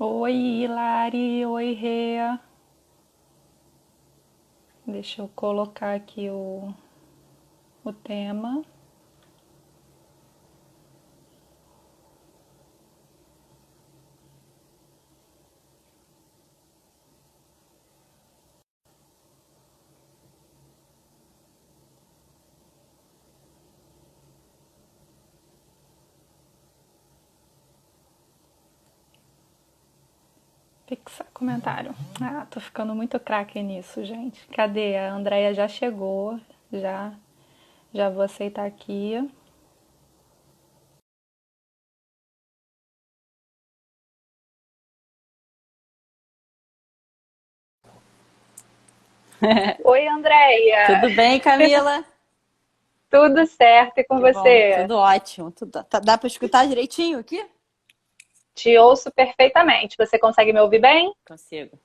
Oi, Hilari. Oi, Rê. Deixa eu colocar aqui o tema. Fixar comentário. Ah, tô ficando muito craque nisso, gente. Cadê? A Andrea já chegou. Já, já vou aceitar aqui. Oi, Andrea. Tudo bem, Camila? Tudo certo e com Que bom, você? tudo ótimo. Dá para escutar direitinho aqui? Te ouço perfeitamente. Você consegue me ouvir bem? Consigo.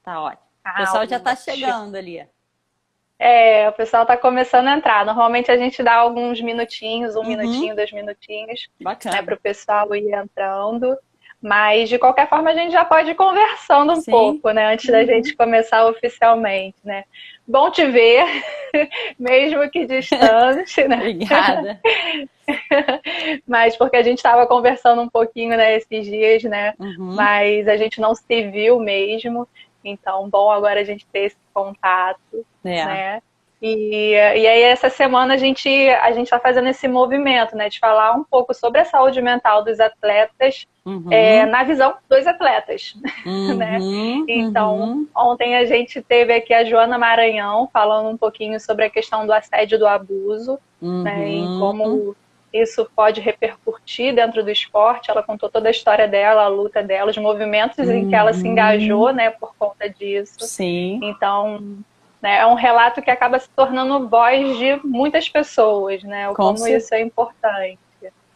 Tá ótimo. O Ah, pessoal já tá ótimo. chegando ali. É, o pessoal está começando a entrar. Normalmente a gente dá alguns minutinhos, um Uhum, minutinho, 2 minutinhos, né, para bacana. o pessoal ir entrando. Mas de qualquer forma a gente já pode ir conversando um Sim. pouco, né, antes da gente Uhum. começar oficialmente, né? Bom te ver, mesmo que distante, né? Obrigada. Mas porque a gente estava conversando um pouquinho, né, esses dias, né? Uhum. Mas a gente não se viu mesmo. Então, bom agora a gente ter esse contato, É. né? E aí essa semana a gente está fazendo esse movimento, né, de falar um pouco sobre a saúde mental dos atletas, Uhum. na visão dos atletas, né? Uhum. Então, Uhum. ontem a gente teve aqui a Joana Maranhão falando um pouquinho sobre a questão do assédio e do abuso, né, em Uhum. como isso pode repercutir dentro do esporte. Ela contou toda a história dela, a luta dela, os movimentos em que ela se engajou, Uhum. né, por conta disso. Sim, Então, né, é um relato que acaba se tornando voz de muitas pessoas, né, o com, como cer isso é importante.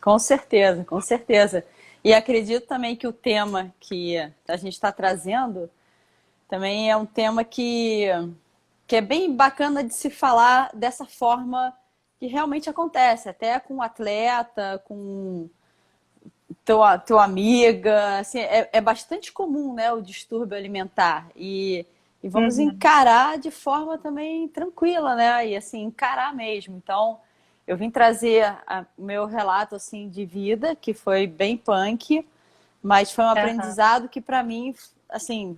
com certeza, com certeza. E acredito também que o tema que a gente está trazendo também é um tema que é bem bacana de se falar dessa forma que realmente acontece, até com o atleta, com tua amiga, assim, é bastante comum, né, o distúrbio alimentar e vamos Uhum, encarar de forma também tranquila, né, e assim, encarar mesmo. Então, eu vim trazer o meu relato, assim, de vida, que foi bem punk, mas foi um uhum, aprendizado que para mim, assim,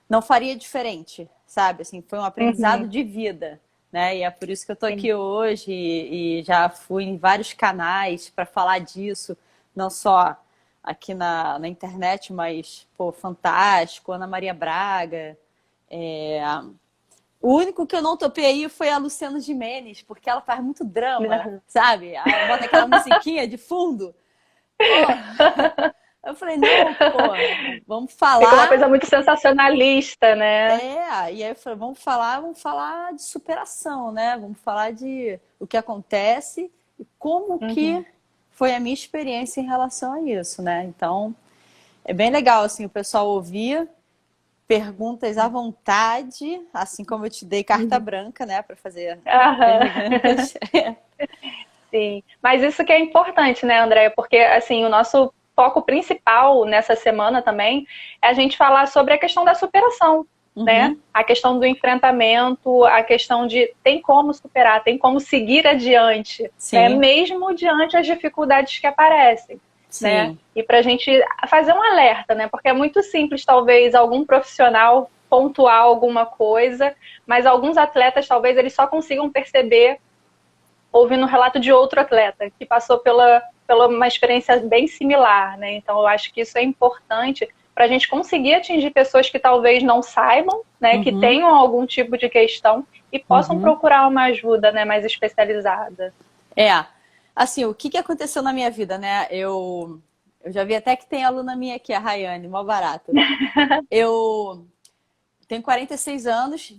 não faria diferente, sabe? Assim, foi um aprendizado uhum, de vida, né? E é por isso que eu tô sim, aqui hoje e já fui em vários canais para falar disso, não só aqui na internet, mas, pô, Fantástico, Ana Maria Braga. É... O único que eu não topei aí foi a Luciana Gimenez, porque ela faz muito drama, uhum. sabe? Aí ela bota aquela musiquinha de fundo. Pô, eu falei, não, pô, vamos Fica uma falar. coisa muito sensacionalista, né? E aí eu falei, vamos falar de superação, né? Vamos falar de o que acontece e como que Uhum. foi a minha experiência em relação a isso, né? Então, é bem legal, assim, o pessoal ouvir perguntas à vontade, assim como eu te dei carta Uhum. branca, né, para fazer Aham. perguntas. Sim, mas isso que é importante, né, Andréia? Porque, assim, o nosso foco principal nessa semana também é a gente falar sobre a questão da superação, né? Uhum, A questão do enfrentamento, a questão de tem como superar, tem como seguir adiante, né? sim, Mesmo diante das dificuldades que aparecem, né? sim. E para a gente fazer um alerta, né? Porque é muito simples, talvez, algum profissional pontuar alguma coisa, mas alguns atletas, talvez, eles só consigam perceber ouvindo um relato de outro atleta que passou pela uma experiência bem similar, né? Então eu acho que isso é importante para a gente conseguir atingir pessoas que talvez não saibam, né, que Uhum, tenham algum tipo de questão e possam uhum. procurar uma ajuda, né, mais especializada. É, assim, o que que aconteceu na minha vida, né? Eu já vi até que tem aluna minha aqui, a Rayane, mó barato. Eu tenho 46 anos,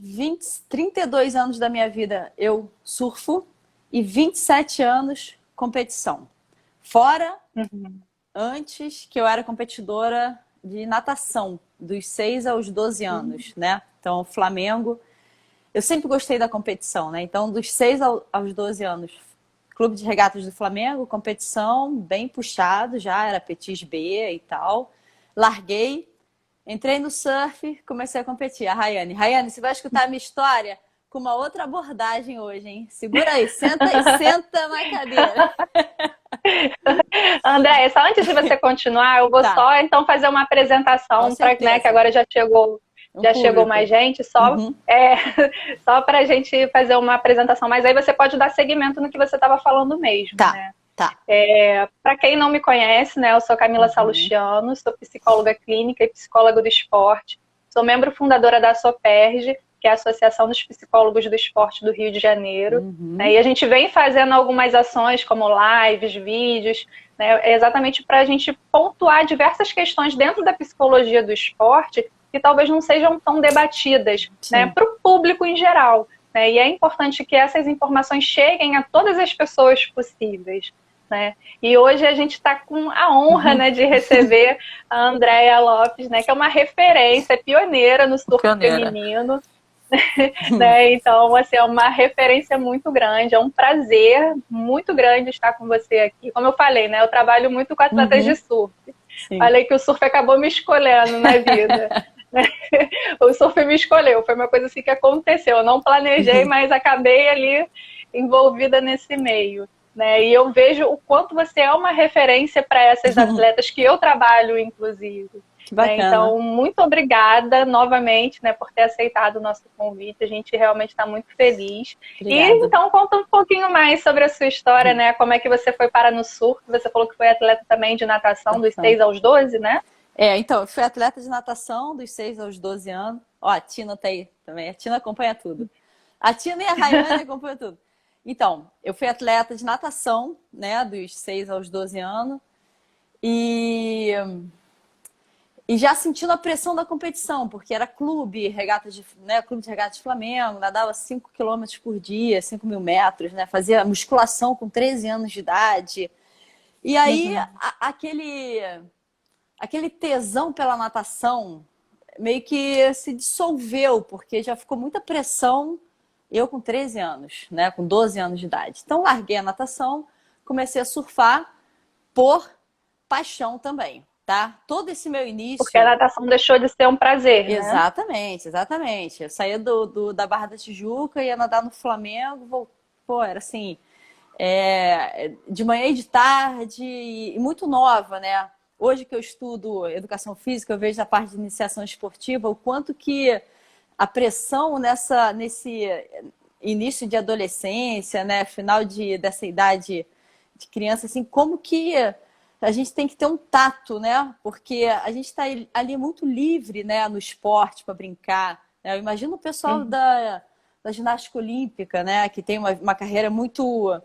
32 anos da minha vida eu surfo e 27 anos competição. Fora Uhum, antes que eu era competidora de natação, dos 6 aos 12 anos, né? Então, Flamengo. Eu sempre gostei da competição, né? Então, dos 6 aos 12 anos, Clube de Regatas do Flamengo, competição bem puxado já, era Petis B e tal. Larguei, Entrei no surf, comecei a competir. A Rayane. Rayane, você vai escutar a minha história com uma outra abordagem hoje, hein? Segura aí, senta na cadeira. André, só antes de você continuar, eu vou Tá, só então fazer uma com apresentação para, né, que certeza. agora Um já chegou público. mais gente, Uhum, só para a gente fazer uma apresentação, mas aí você pode dar seguimento no que você estava falando mesmo, tá, né? tá. Para quem não me conhece, né, eu sou Camila Uhum, Salustiano, sou psicóloga clínica e psicóloga do esporte, sou membro fundadora da SOPERJ, que é a Associação dos Psicólogos do Esporte do Rio de Janeiro, né, uhum, e a gente vem fazendo algumas ações como lives, vídeos, né, exatamente para a gente pontuar diversas questões dentro da psicologia do esporte que talvez não sejam tão debatidas, né, sim. para o público em geral. Né, e é importante que essas informações cheguem a todas as pessoas possíveis. Né? E hoje a gente está com a honra, Uhum. né, de receber a Andréia Lopes, né, que é uma referência pioneira no surf Pioneira. feminino. Né? Então, assim, é uma referência muito grande, é um prazer muito grande estar com você aqui. Como eu falei, né, eu trabalho muito com atletas de Uhum, surf. sim. Falei que o surf acabou me escolhendo na vida. Né? O surf me escolheu, foi uma coisa assim que aconteceu. Eu não planejei, mas acabei ali envolvida nesse meio. Né? E eu vejo o quanto você é uma referência para essas atletas que eu trabalho, inclusive. Que Né? bacana. Então, muito obrigada novamente, né, por ter aceitado o nosso convite. A gente realmente está muito feliz. E Obrigada. então conta um pouquinho mais sobre a sua história, né? Como é que você foi parar no surf? Você falou que foi atleta também de natação dos Natação. 6 aos 12, né? Então, eu fui atleta de natação dos 6 aos 12 anos. Ó, a Tina tá aí também. A Tina acompanha tudo. A Tina e a Rayane acompanham tudo. Então, eu fui atleta de natação, né, dos 6 aos 12 anos. E, e já sentindo a pressão da competição, porque era clube, clube de regata de Flamengo, nadava 5 quilômetros por dia, 5.000 metros, né, fazia musculação com 13 anos de idade. E aí, Uhum. aquele tesão pela natação meio que se dissolveu, porque já ficou muita pressão. Eu com 13 anos, né, com 12 anos de idade. Então, larguei a natação, comecei a surfar por paixão também, tá? Todo esse meu Porque a início. natação deixou de ser um prazer, né? Exatamente, exatamente. Eu saía da Barra da Tijuca, ia nadar no Flamengo, pô, era assim, de manhã e de tarde, e muito nova, né? Hoje que eu estudo educação física, eu vejo a parte de iniciação esportiva, o quanto que a pressão nesse início de adolescência, né, dessa idade de criança, assim, como que a gente tem que ter um tato, né? Porque a gente está ali muito livre, né, no esporte para brincar. Né? Eu imagino o pessoal Uhum. da ginástica olímpica, né, que tem uma carreira muito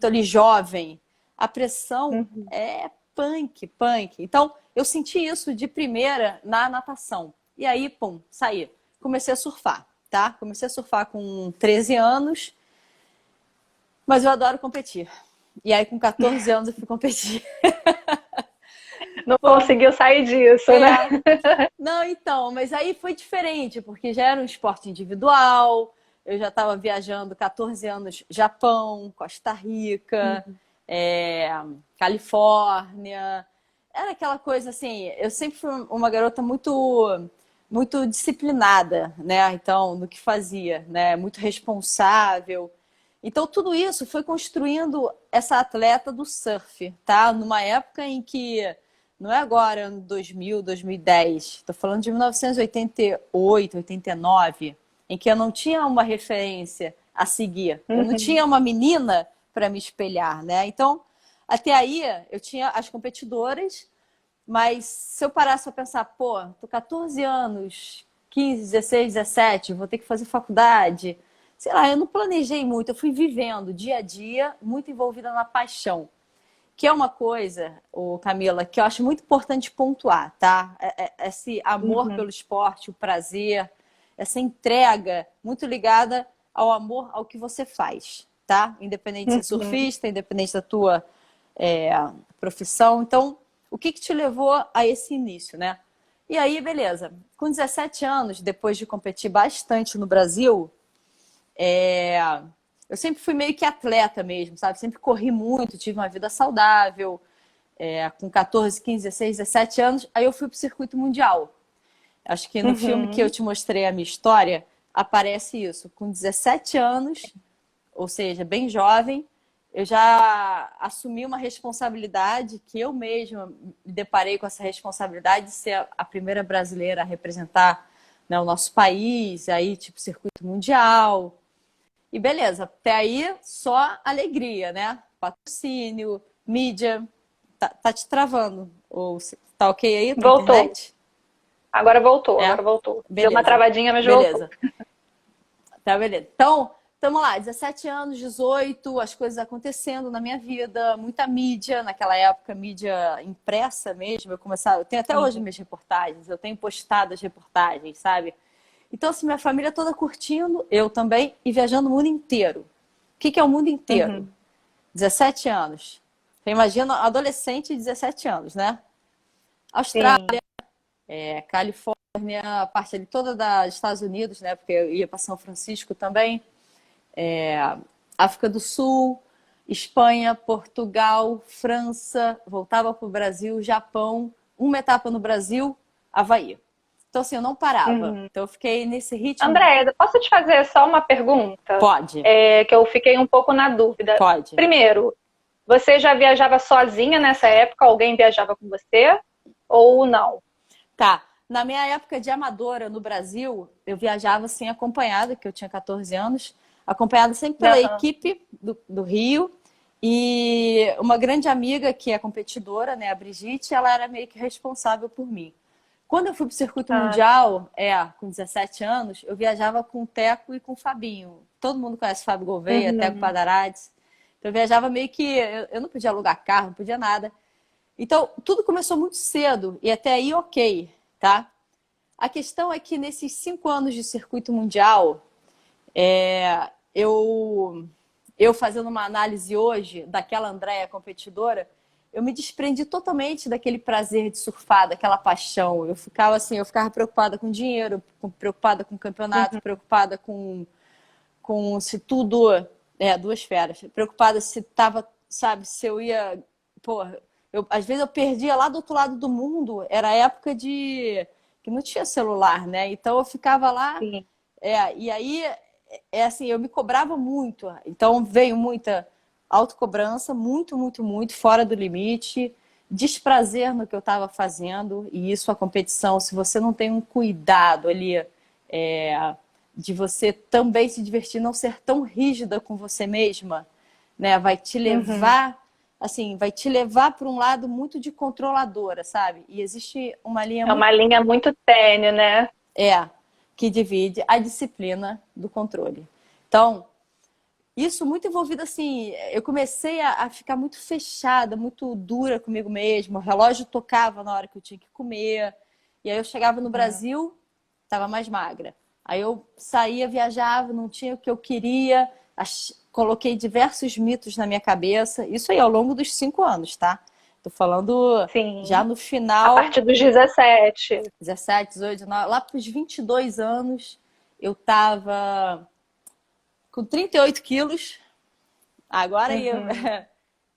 ali jovem. A pressão Uhum. é punk, punk. Então, eu senti isso de primeira na natação. E aí, pum, saí. Comecei a surfar, tá? Comecei a surfar com 13 anos, mas eu adoro competir. E aí, com 14 anos, eu fui competir. Não Pô, conseguiu sair disso, né? é. Não, então, mas aí foi diferente, porque já era um esporte individual, eu já estava viajando 14 anos Japão, Costa Rica, Uhum. é, Califórnia. Era aquela coisa assim, eu sempre fui uma garota muito disciplinada, né? Então, no que fazia, né? Muito responsável. Então, tudo isso foi construindo essa atleta do surf, tá? Numa época em que não é agora, ano 2000, 2010. Estou falando de 1988, 89, em que eu não tinha uma referência a seguir. Eu não Uhum. tinha uma menina para me espelhar, né? Então, até aí, eu tinha as competidoras, mas se eu parasse para pensar, pô, tô 14 anos, 15, 16, 17, vou ter que fazer faculdade. Sei lá, eu não planejei muito, eu fui vivendo dia a dia, muito envolvida na paixão. Que é uma coisa, Camila, que eu acho muito importante pontuar, tá? Esse amor Uhum. pelo esporte, o prazer, essa entrega muito ligada ao amor ao que você faz, tá? Independente de ser Uhum. surfista, independente da tua é, profissão. Então, o que te levou a esse início, né? E aí, beleza. Com 17 anos, depois de competir bastante no Brasil, é, eu sempre fui meio que atleta mesmo, sabe? Sempre corri muito, tive uma vida saudável. Com 14, 15, 16, 17 anos, aí eu fui para o circuito mundial. Acho que no filme que eu te mostrei a minha história, aparece isso. Com 17 anos, ou seja, bem jovem, eu já assumi uma responsabilidade que eu mesma me deparei com essa responsabilidade de ser a primeira brasileira a representar, né, o nosso país, aí tipo circuito mundial. E beleza, até aí só alegria, né? Patrocínio, mídia. Tá te travando? Ou tá ok aí a tua Voltou. internet? Agora voltou, É? agora voltou. Deu uma Beleza, travadinha, mas voltou. beleza. Tá, beleza. Então, estamos lá, 17 anos, 18, as coisas acontecendo na minha vida, muita mídia, naquela época, mídia impressa mesmo. Eu tenho até hoje minhas reportagens, eu tenho postado as reportagens, sabe? Então, assim, minha família toda curtindo, eu também, e viajando o mundo inteiro. O que é o mundo inteiro? 17 anos. Você imagina, adolescente de 17 anos, né? Sim. Austrália, Califórnia, a parte ali toda dos Estados Unidos, né? Porque eu ia para São Francisco também. África do Sul, Espanha, Portugal, França, voltava para o Brasil, Japão, uma etapa no Brasil, Havaí. Então, assim, eu não parava. Então, eu fiquei nesse ritmo. Andréia, posso te fazer só uma pergunta? Pode, Que eu fiquei um pouco na dúvida. pode. Primeiro, você já viajava sozinha nessa época? Alguém viajava com você? Ou não? Tá. Na minha época de amadora no Brasil, eu viajava assim acompanhada, que eu tinha 14 anos, acompanhada sempre pela Aham. equipe do Rio. E uma grande amiga que é competidora, né, a Brigitte, ela era meio que responsável por mim. Quando eu fui para o circuito Ah, mundial, com 17 anos, eu viajava com o Teco e com o Fabinho. Todo mundo conhece o Fábio Gouveia, Teco uhum. Padarades. Então eu viajava meio que. Eu não podia alugar carro, não podia nada. Então, tudo começou muito cedo e até aí ok, tá? A questão é que nesses 5 anos de circuito mundial, é, eu, eu fazendo uma análise hoje daquela Andréia competidora, eu me desprendi totalmente daquele prazer de surfar, daquela paixão. Eu ficava assim, eu ficava preocupada com dinheiro, preocupada com campeonato, preocupada com se tudo. Duas feras. Preocupada se tava, sabe, se eu ia. Pô, às vezes eu perdia lá do outro lado do mundo, era a época de que não tinha celular, né? Então eu ficava lá, Sim. e aí assim, eu me cobrava muito. Então veio muita autocobrança, muito, muito, muito, fora do limite, desprazer no que eu estava fazendo, e isso a competição, se você não tem um cuidado ali, de você também se divertir, não ser tão rígida com você mesma, né? Vai te Uhum. levar, assim, vai te levar para um lado muito de controladora, sabe? E existe uma linha É muito uma linha muito tênue, né? que divide a disciplina do controle. Então, isso muito envolvido assim, eu comecei a ficar muito fechada, muito dura comigo mesma. O relógio tocava na hora que eu tinha que comer. E aí eu chegava no Uhum. Brasil, estava mais magra. Aí eu saía, viajava, não tinha o que eu queria. Coloquei diversos mitos na minha cabeça. Isso aí ao longo dos 5 anos, tá? Tô falando já Sim. no A final, partir dos 17. 17, 18, 19, lá para os 22 anos, eu tava com 38 quilos. Agora eu. Uhum.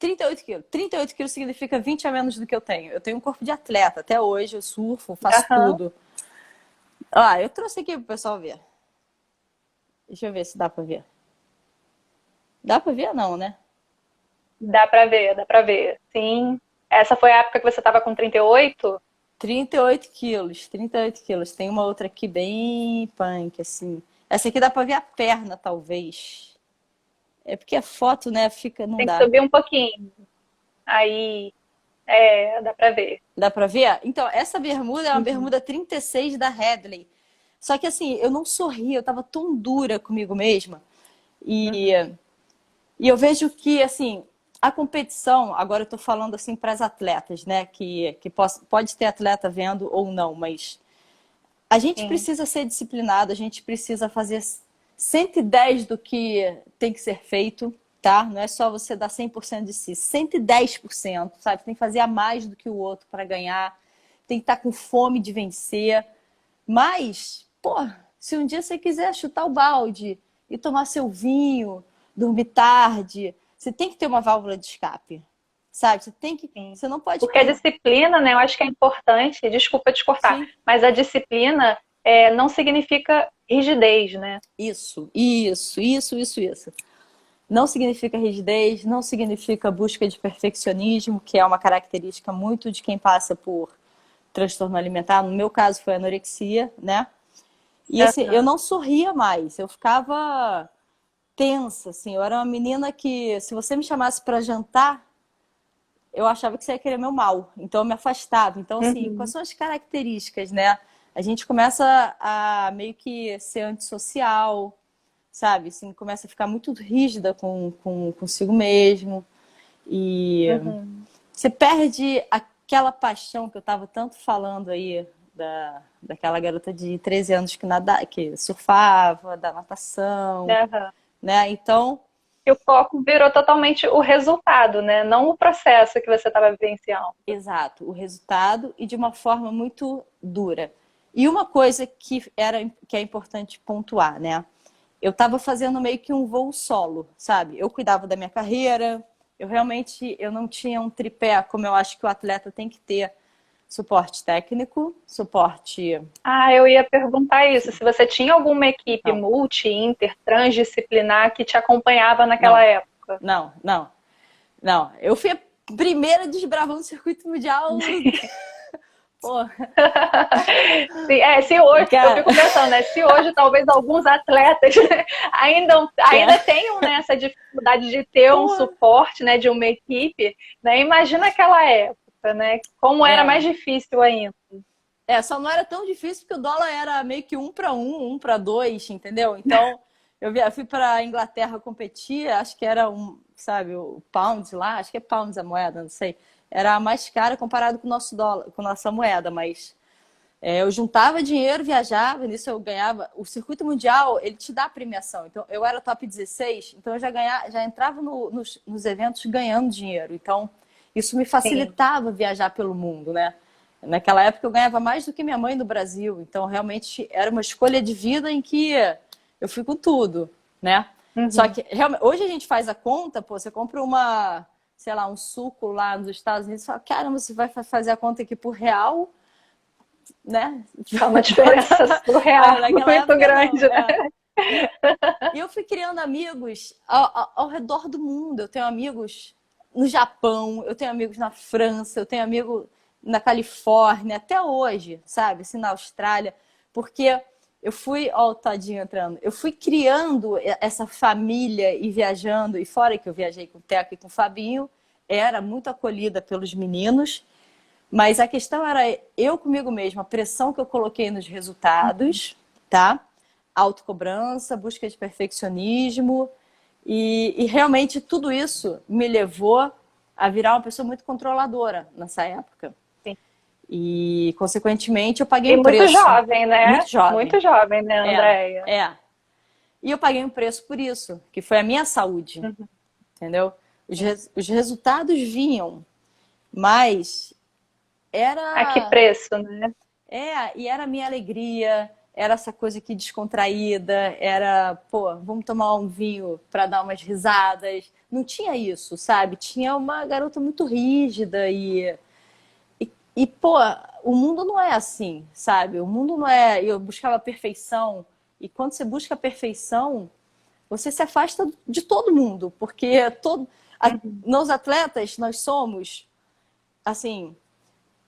38 quilos. 38 quilos significa 20 a menos do que eu tenho. Eu tenho um corpo de atleta. Até hoje eu surfo, faço Aham. tudo. Eu trouxe aqui pro pessoal ver. Deixa eu ver se dá pra ver. Dá pra ver, não, né? Dá pra ver, dá pra ver. Sim. Essa foi a época que você tava com 38? 38 quilos. 38 quilos. Tem uma outra aqui bem punk, assim. Essa aqui dá pra ver a perna, talvez. É porque a foto, né, fica. Não Tem que dá. subir um pouquinho. Aí, dá pra ver. Dá pra ver? Então, essa bermuda é uma Uhum. bermuda 36 da Hadley. Só que assim, eu não sorri, eu tava tão dura comigo mesma. E, Uhum. e eu vejo que, assim, a competição, agora eu tô falando assim para as atletas, né? Que pode ter atleta vendo ou não, mas a gente Sim. precisa ser disciplinado, a gente precisa fazer 110 do que tem que ser feito, tá? Não é só você dar 100% de si, 110%, sabe? Tem que fazer a mais do que o outro para ganhar, tem que estar com fome de vencer. Mas, pô, se um dia você quiser chutar o balde e tomar seu vinho, dormir tarde, você tem que ter uma válvula de escape. sabe? Você tem que, Sim. você não pode... Porque a disciplina, né, eu acho que é importante, desculpa te cortar, Sim. mas a disciplina não significa rigidez, né? Isso. Não significa rigidez, não significa busca de perfeccionismo, que é uma característica muito de quem passa por transtorno alimentar. No meu caso foi anorexia, né? E assim, eu não sorria mais, eu ficava tensa, assim. Eu era uma menina que, se você me chamasse para jantar, eu achava que você ia querer meu mal. Então eu me afastava. Então, assim, quais Uhum. são as características, né? A gente começa a meio que ser antissocial, sabe? Assim, começa a ficar muito rígida consigo mesmo. E Uhum. você perde aquela paixão que eu estava tanto falando aí daquela garota de 13 anos que surfava, da natação, Uhum. né? Então, E o foco virou totalmente o resultado, né? Não o processo que você estava vivenciando. exato, o resultado e de uma forma muito dura. E uma coisa que é importante pontuar, né? Eu estava fazendo meio que um voo solo, sabe? Eu cuidava da minha carreira, eu não tinha um tripé como eu acho que o atleta tem que ter: suporte técnico, suporte... Ah, eu ia perguntar isso, se você tinha alguma equipe Não, multi, inter, transdisciplinar que te acompanhava naquela não, época. não. Eu fui a primeira desbravando o circuito mundial. Pô, Se hoje, eu cara, fico pensando, né? Se hoje talvez alguns atletas ainda tenham, né, essa dificuldade de ter um pô, suporte, né, de uma equipe, né? Imagina aquela época, né? Como era mais é. difícil ainda. Só não era tão difícil porque o dólar era meio que 1 para 2, entendeu? Então, fui para Inglaterra competir, acho que era sabe, o pound lá, acho que é pounds a moeda, não sei. Era a mais cara comparado com o nosso dólar, com a nossa moeda, mas eu juntava dinheiro, viajava, nisso eu ganhava. O circuito mundial, ele te dá premiação. Então, eu era top 16, então eu já entrava nos eventos ganhando dinheiro. Então, isso me Sim, facilitava viajar pelo mundo, né? Naquela época eu ganhava mais do que minha mãe no Brasil. Então, realmente, era uma escolha de vida em que eu fui com tudo, né? Só uhum. que, realmente, hoje a gente faz a conta, pô, você compra sei lá, um suco lá nos Estados Unidos, e fala, caramba, você vai fazer a conta aqui por real, né? É uma diferença surreal, Naquela muito época, grande, não. né? E, e eu fui criando amigos ao redor do mundo. Eu tenho amigos no Japão, eu tenho amigos na França, eu tenho amigo na Califórnia, até hoje, sabe? Assim, na Austrália. Porque eu fui, ó, o tadinho entrando, eu fui criando essa família e viajando, e fora que eu viajei com o Teco e com o Fabinho, era muito acolhida pelos meninos. Mas a questão era eu comigo mesma, a pressão que eu coloquei nos resultados, tá? Autocobrança, busca de perfeccionismo. E realmente tudo isso me levou a virar uma pessoa muito controladora nessa época. Sim. E, consequentemente, eu paguei E um muito preço. jovem, né? Muito jovem. Muito jovem, né, É, Andréia? é. E eu paguei um preço por isso, que foi a minha saúde, Uhum. entendeu? Os resultados vinham, mas A que era preço, né? E era a minha alegria, era essa coisa aqui descontraída, era, pô, vamos tomar um vinho para dar umas risadas. Não tinha isso, sabe? Tinha uma garota muito rígida pô, o mundo não é assim, sabe? O mundo não é. Eu buscava perfeição, e quando você busca a perfeição, você se afasta de todo mundo, porque Uhum. nós atletas, nós somos, assim,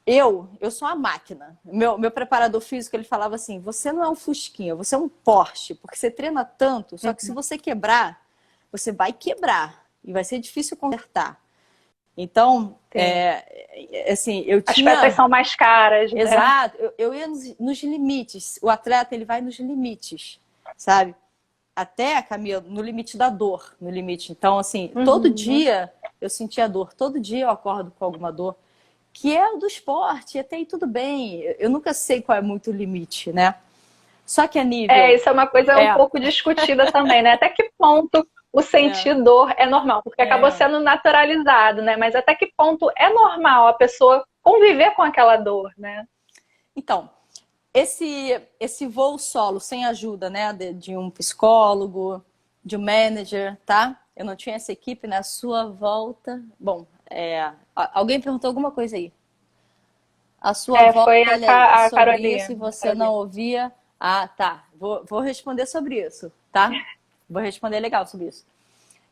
eu sou a máquina. Meu preparador físico, ele falava assim: você não é um Fusquinha, você é um Porsche, porque você treina tanto, só que se Uhum. você quebrar, você vai quebrar e vai ser difícil consertar. Então, Sim. assim, eu As peças tinha... são mais caras, né? Exato, eu ia nos limites. O atleta, ele vai nos limites, sabe? Até, Camila, no limite da dor, no limite. Então, assim, todo Uhum. dia eu sentia dor, todo dia eu acordo com alguma dor, que é o do esporte, até aí tudo bem. Eu nunca sei qual é muito o limite, né? Só que a nível... Isso é uma coisa um É, pouco discutida também, né? Até que ponto o é, sentir dor é normal? Porque acabou é. sendo naturalizado, né? Mas até que ponto é normal a pessoa conviver com aquela dor, né? Então, esse voo solo, sem ajuda, né, de um psicólogo, de um manager, tá? Eu não tinha essa equipe na sua volta. Bom, Alguém perguntou alguma coisa aí. A sua voz Foi é a sobre Carolina. isso e você não ouvia. Ah, tá. Vou responder sobre isso, tá? Vou responder legal sobre isso.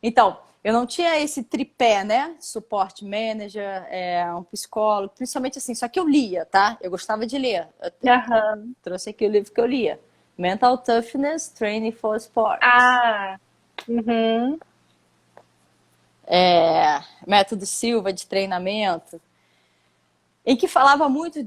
Então, eu não tinha esse tripé, né? Suporte manager, um psicólogo, principalmente assim, só que eu lia, tá? Eu gostava de ler. Eu Aham. trouxe aqui o livro que eu lia. Mental Toughness, Training for Sports. Ah, uhum. Método Silva de treinamento, em que falava muito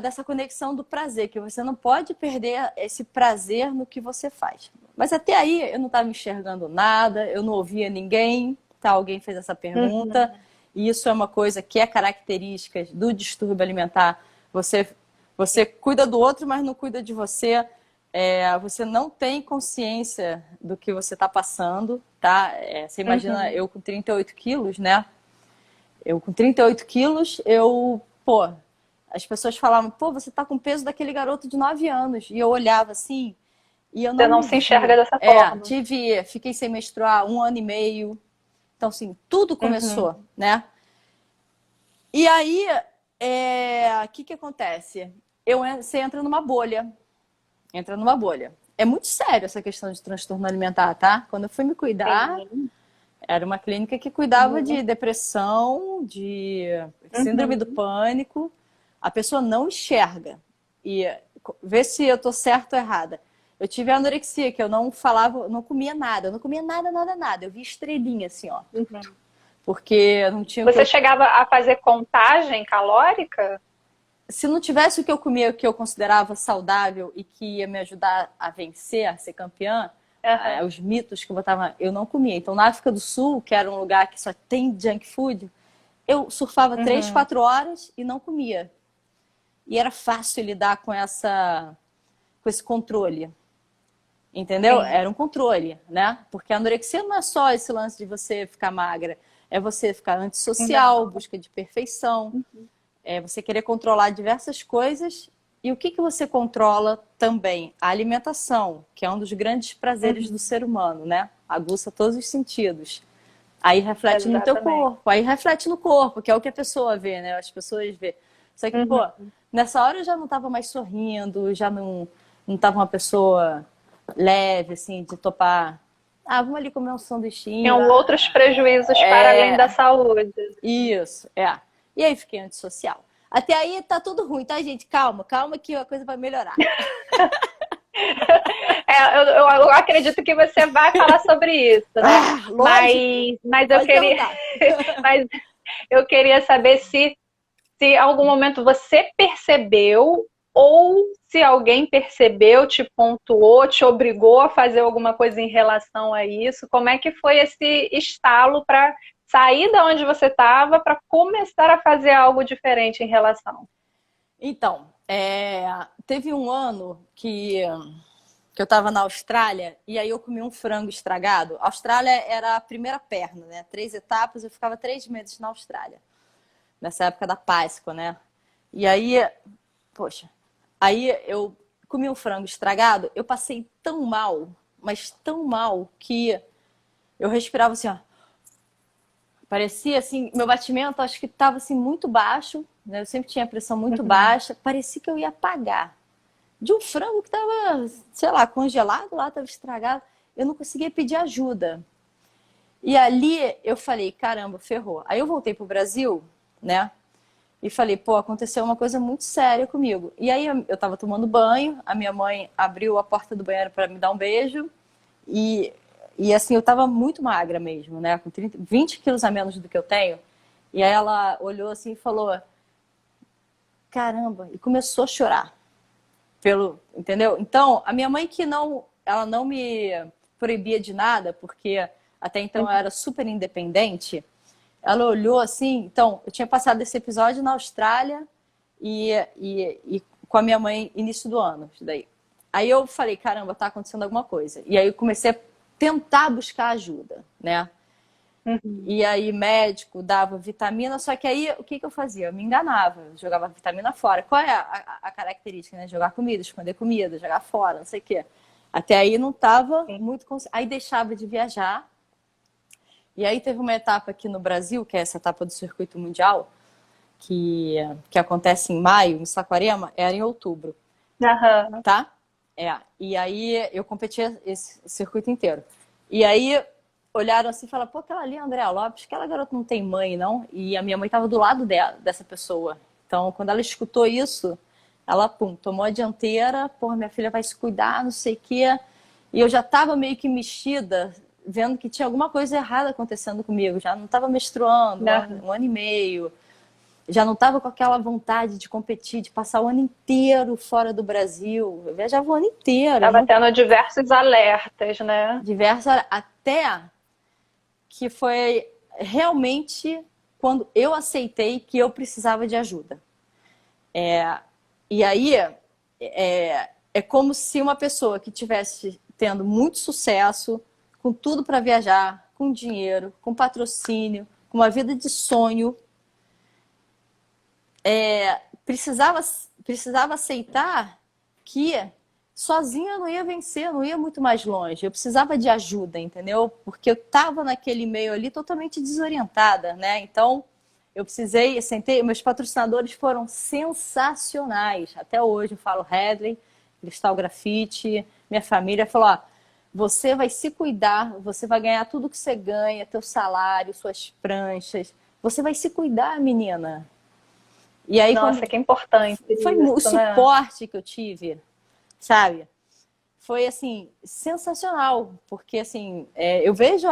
dessa conexão do prazer, que você não pode perder esse prazer no que você faz. Mas até aí eu não estava enxergando nada, eu não ouvia ninguém, tá? Alguém fez essa pergunta, e isso é uma coisa que é característica do distúrbio alimentar. Você cuida do outro, mas não cuida de você. Você não tem consciência do que você está passando, tá? Você imagina eu com 38 quilos, né? Eu com 38 quilos, as pessoas falavam, você tá com o peso daquele garoto de 9 anos. E eu olhava assim, e eu Você não não me se enxerga via. dessa forma. Fiquei sem menstruar 1 ano e meio. Então, assim, tudo começou, né? E aí, o que acontece? Você entra numa bolha. Entra numa bolha. É muito sério essa questão de transtorno alimentar, tá? Quando eu fui me cuidar, Sim. era uma clínica que cuidava de depressão, de síndrome do pânico. A pessoa não enxerga. E vê se eu tô certa ou errada. Eu tive anorexia, que eu não falava, não comia nada. Eu não comia nada, nada, nada. Eu vi estrelinha, assim, ó. Porque eu não tinha o que Você eu... chegava a fazer contagem calórica? Se não tivesse o que eu comia, o que eu considerava saudável e que ia me ajudar a vencer, a ser campeã, os mitos que eu botava, eu não comia. Então, na África do Sul, que era um lugar que só tem junk food, eu surfava 3, 4 horas e não comia. E era fácil lidar com esse controle. Entendeu? Sim. Era um controle, né? Porque a anorexia não é só esse lance de você ficar magra, é você ficar antissocial, Não. busca de perfeição, é você querer controlar diversas coisas. E o que você controla também? A alimentação, que é um dos grandes prazeres do ser humano, né? Aguça todos os sentidos. Aí reflete no teu Exatamente. corpo, aí reflete no corpo, que é o que a pessoa vê, né? As pessoas vê. Só que, nessa hora eu já não estava mais sorrindo, já não estava uma pessoa leve, assim, de topar. Ah, vamos ali comer um sanduichinho. Tinham outros prejuízos para além da saúde. Isso. E aí fiquei antissocial. Até aí tá tudo ruim, tá, gente? Calma, calma que a coisa vai melhorar. Eu acredito que você vai falar sobre isso, né? Mas eu queria, mas eu queria saber se em algum momento você percebeu ou se alguém percebeu, te pontuou, te obrigou a fazer alguma coisa em relação a isso. Como é que foi esse estalo para sair da onde você estava para começar a fazer algo diferente em relação? Então, teve um ano que eu estava na Austrália e aí eu comi um frango estragado. A Austrália era a primeira perna, né? 3 etapas, eu ficava 3 meses na Austrália. Nessa época da Páscoa, né? E aí, aí eu comi um frango estragado, eu passei tão mal, mas tão mal, que eu respirava assim, ó. Parecia assim, meu batimento acho que estava assim muito baixo, né? Eu sempre tinha a pressão muito baixa, parecia que eu ia apagar. De um frango que estava, sei lá, congelado lá, estava estragado, eu não conseguia pedir ajuda. E ali eu falei, caramba, ferrou. Aí eu voltei pro Brasil, né? E falei, aconteceu uma coisa muito séria comigo. E aí eu tava tomando banho, a minha mãe abriu a porta do banheiro para me dar um beijo. E assim, eu tava muito magra mesmo, né? Com 20 quilos a menos do que eu tenho. E aí ela olhou assim e falou, caramba, e começou a chorar. Entendeu? Então, a minha mãe ela não me proibia de nada, porque até então eu era super independente. Ela olhou assim, então, eu tinha passado esse episódio na Austrália e com a minha mãe início do ano. Daí. Aí eu falei, caramba, tá acontecendo alguma coisa. E aí eu comecei a tentar buscar ajuda, né? E aí médico dava vitamina, só que aí o que eu fazia? Eu me enganava, eu jogava vitamina fora. Qual é a característica, né? Jogar comida, esconder comida, jogar fora, não sei o quê. Até aí não tava muito... Aí deixava de viajar. E aí teve uma etapa aqui no Brasil, que é essa etapa do circuito mundial, que acontece em maio, em Saquarema, era em outubro, Aham. tá? E aí eu competi esse circuito inteiro. E aí olharam assim e falaram, pô, aquela ali é a Andrea Lopes, aquela garota não tem mãe, não? E a minha mãe estava do lado dessa pessoa. Então, quando ela escutou isso, ela, pum, tomou a dianteira, pô, minha filha vai se cuidar, não sei o quê. E eu já estava meio que mexida, vendo que tinha alguma coisa errada acontecendo comigo. Já não estava menstruando, Aham. um ano e meio. Já não estava com aquela vontade de competir, de passar o ano inteiro fora do Brasil. Eu viajava o ano inteiro, Tava não tendo diversos alertas, né? diversas, até que foi realmente quando eu aceitei que eu precisava de ajuda. E aí é como se uma pessoa que tivesse tendo muito sucesso, com tudo para viajar, com dinheiro, com patrocínio, com uma vida de sonho, precisava aceitar que sozinha eu não ia vencer, eu não ia muito mais longe. Eu precisava de ajuda, entendeu? Porque eu estava naquele meio ali totalmente desorientada, né? Então, eu precisei, sentei, meus patrocinadores foram sensacionais. Até hoje eu falo Headley, Cristal Grafite, minha família falou, ó, você vai se cuidar, você vai ganhar tudo que você ganha, teu salário, suas pranchas. Você vai se cuidar, menina. E aí, Nossa, quando que importante foi o isso, né? suporte que eu tive, sabe? Foi, assim, sensacional. Porque, assim, eu vejo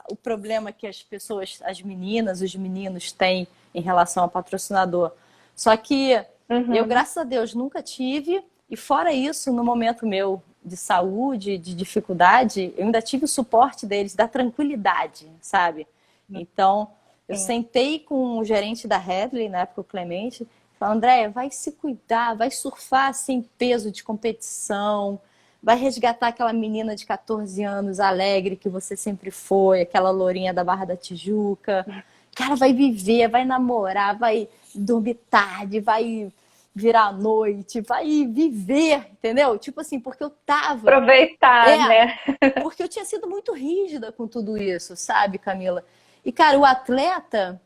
o problema que as pessoas, as meninas, os meninos têm em relação ao patrocinador. Só que eu, Uhum. graças a Deus, nunca tive. E fora isso, no momento meu de saúde, de dificuldade, eu ainda tive o suporte deles, da tranquilidade, sabe? Então, eu Sim. sentei com o gerente da Headley, na época o Clemente, e falei, Andréia, vai se cuidar, vai surfar sem peso de competição, vai resgatar aquela menina de 14 anos alegre que você sempre foi, aquela lourinha da Barra da Tijuca. Cara, vai viver, vai namorar, vai dormir tarde, vai virar à noite, vai viver, entendeu? Tipo assim, porque eu tava. Aproveitar, É, né? porque eu tinha sido muito rígida com tudo isso, sabe, Camila? E, cara, o atleta,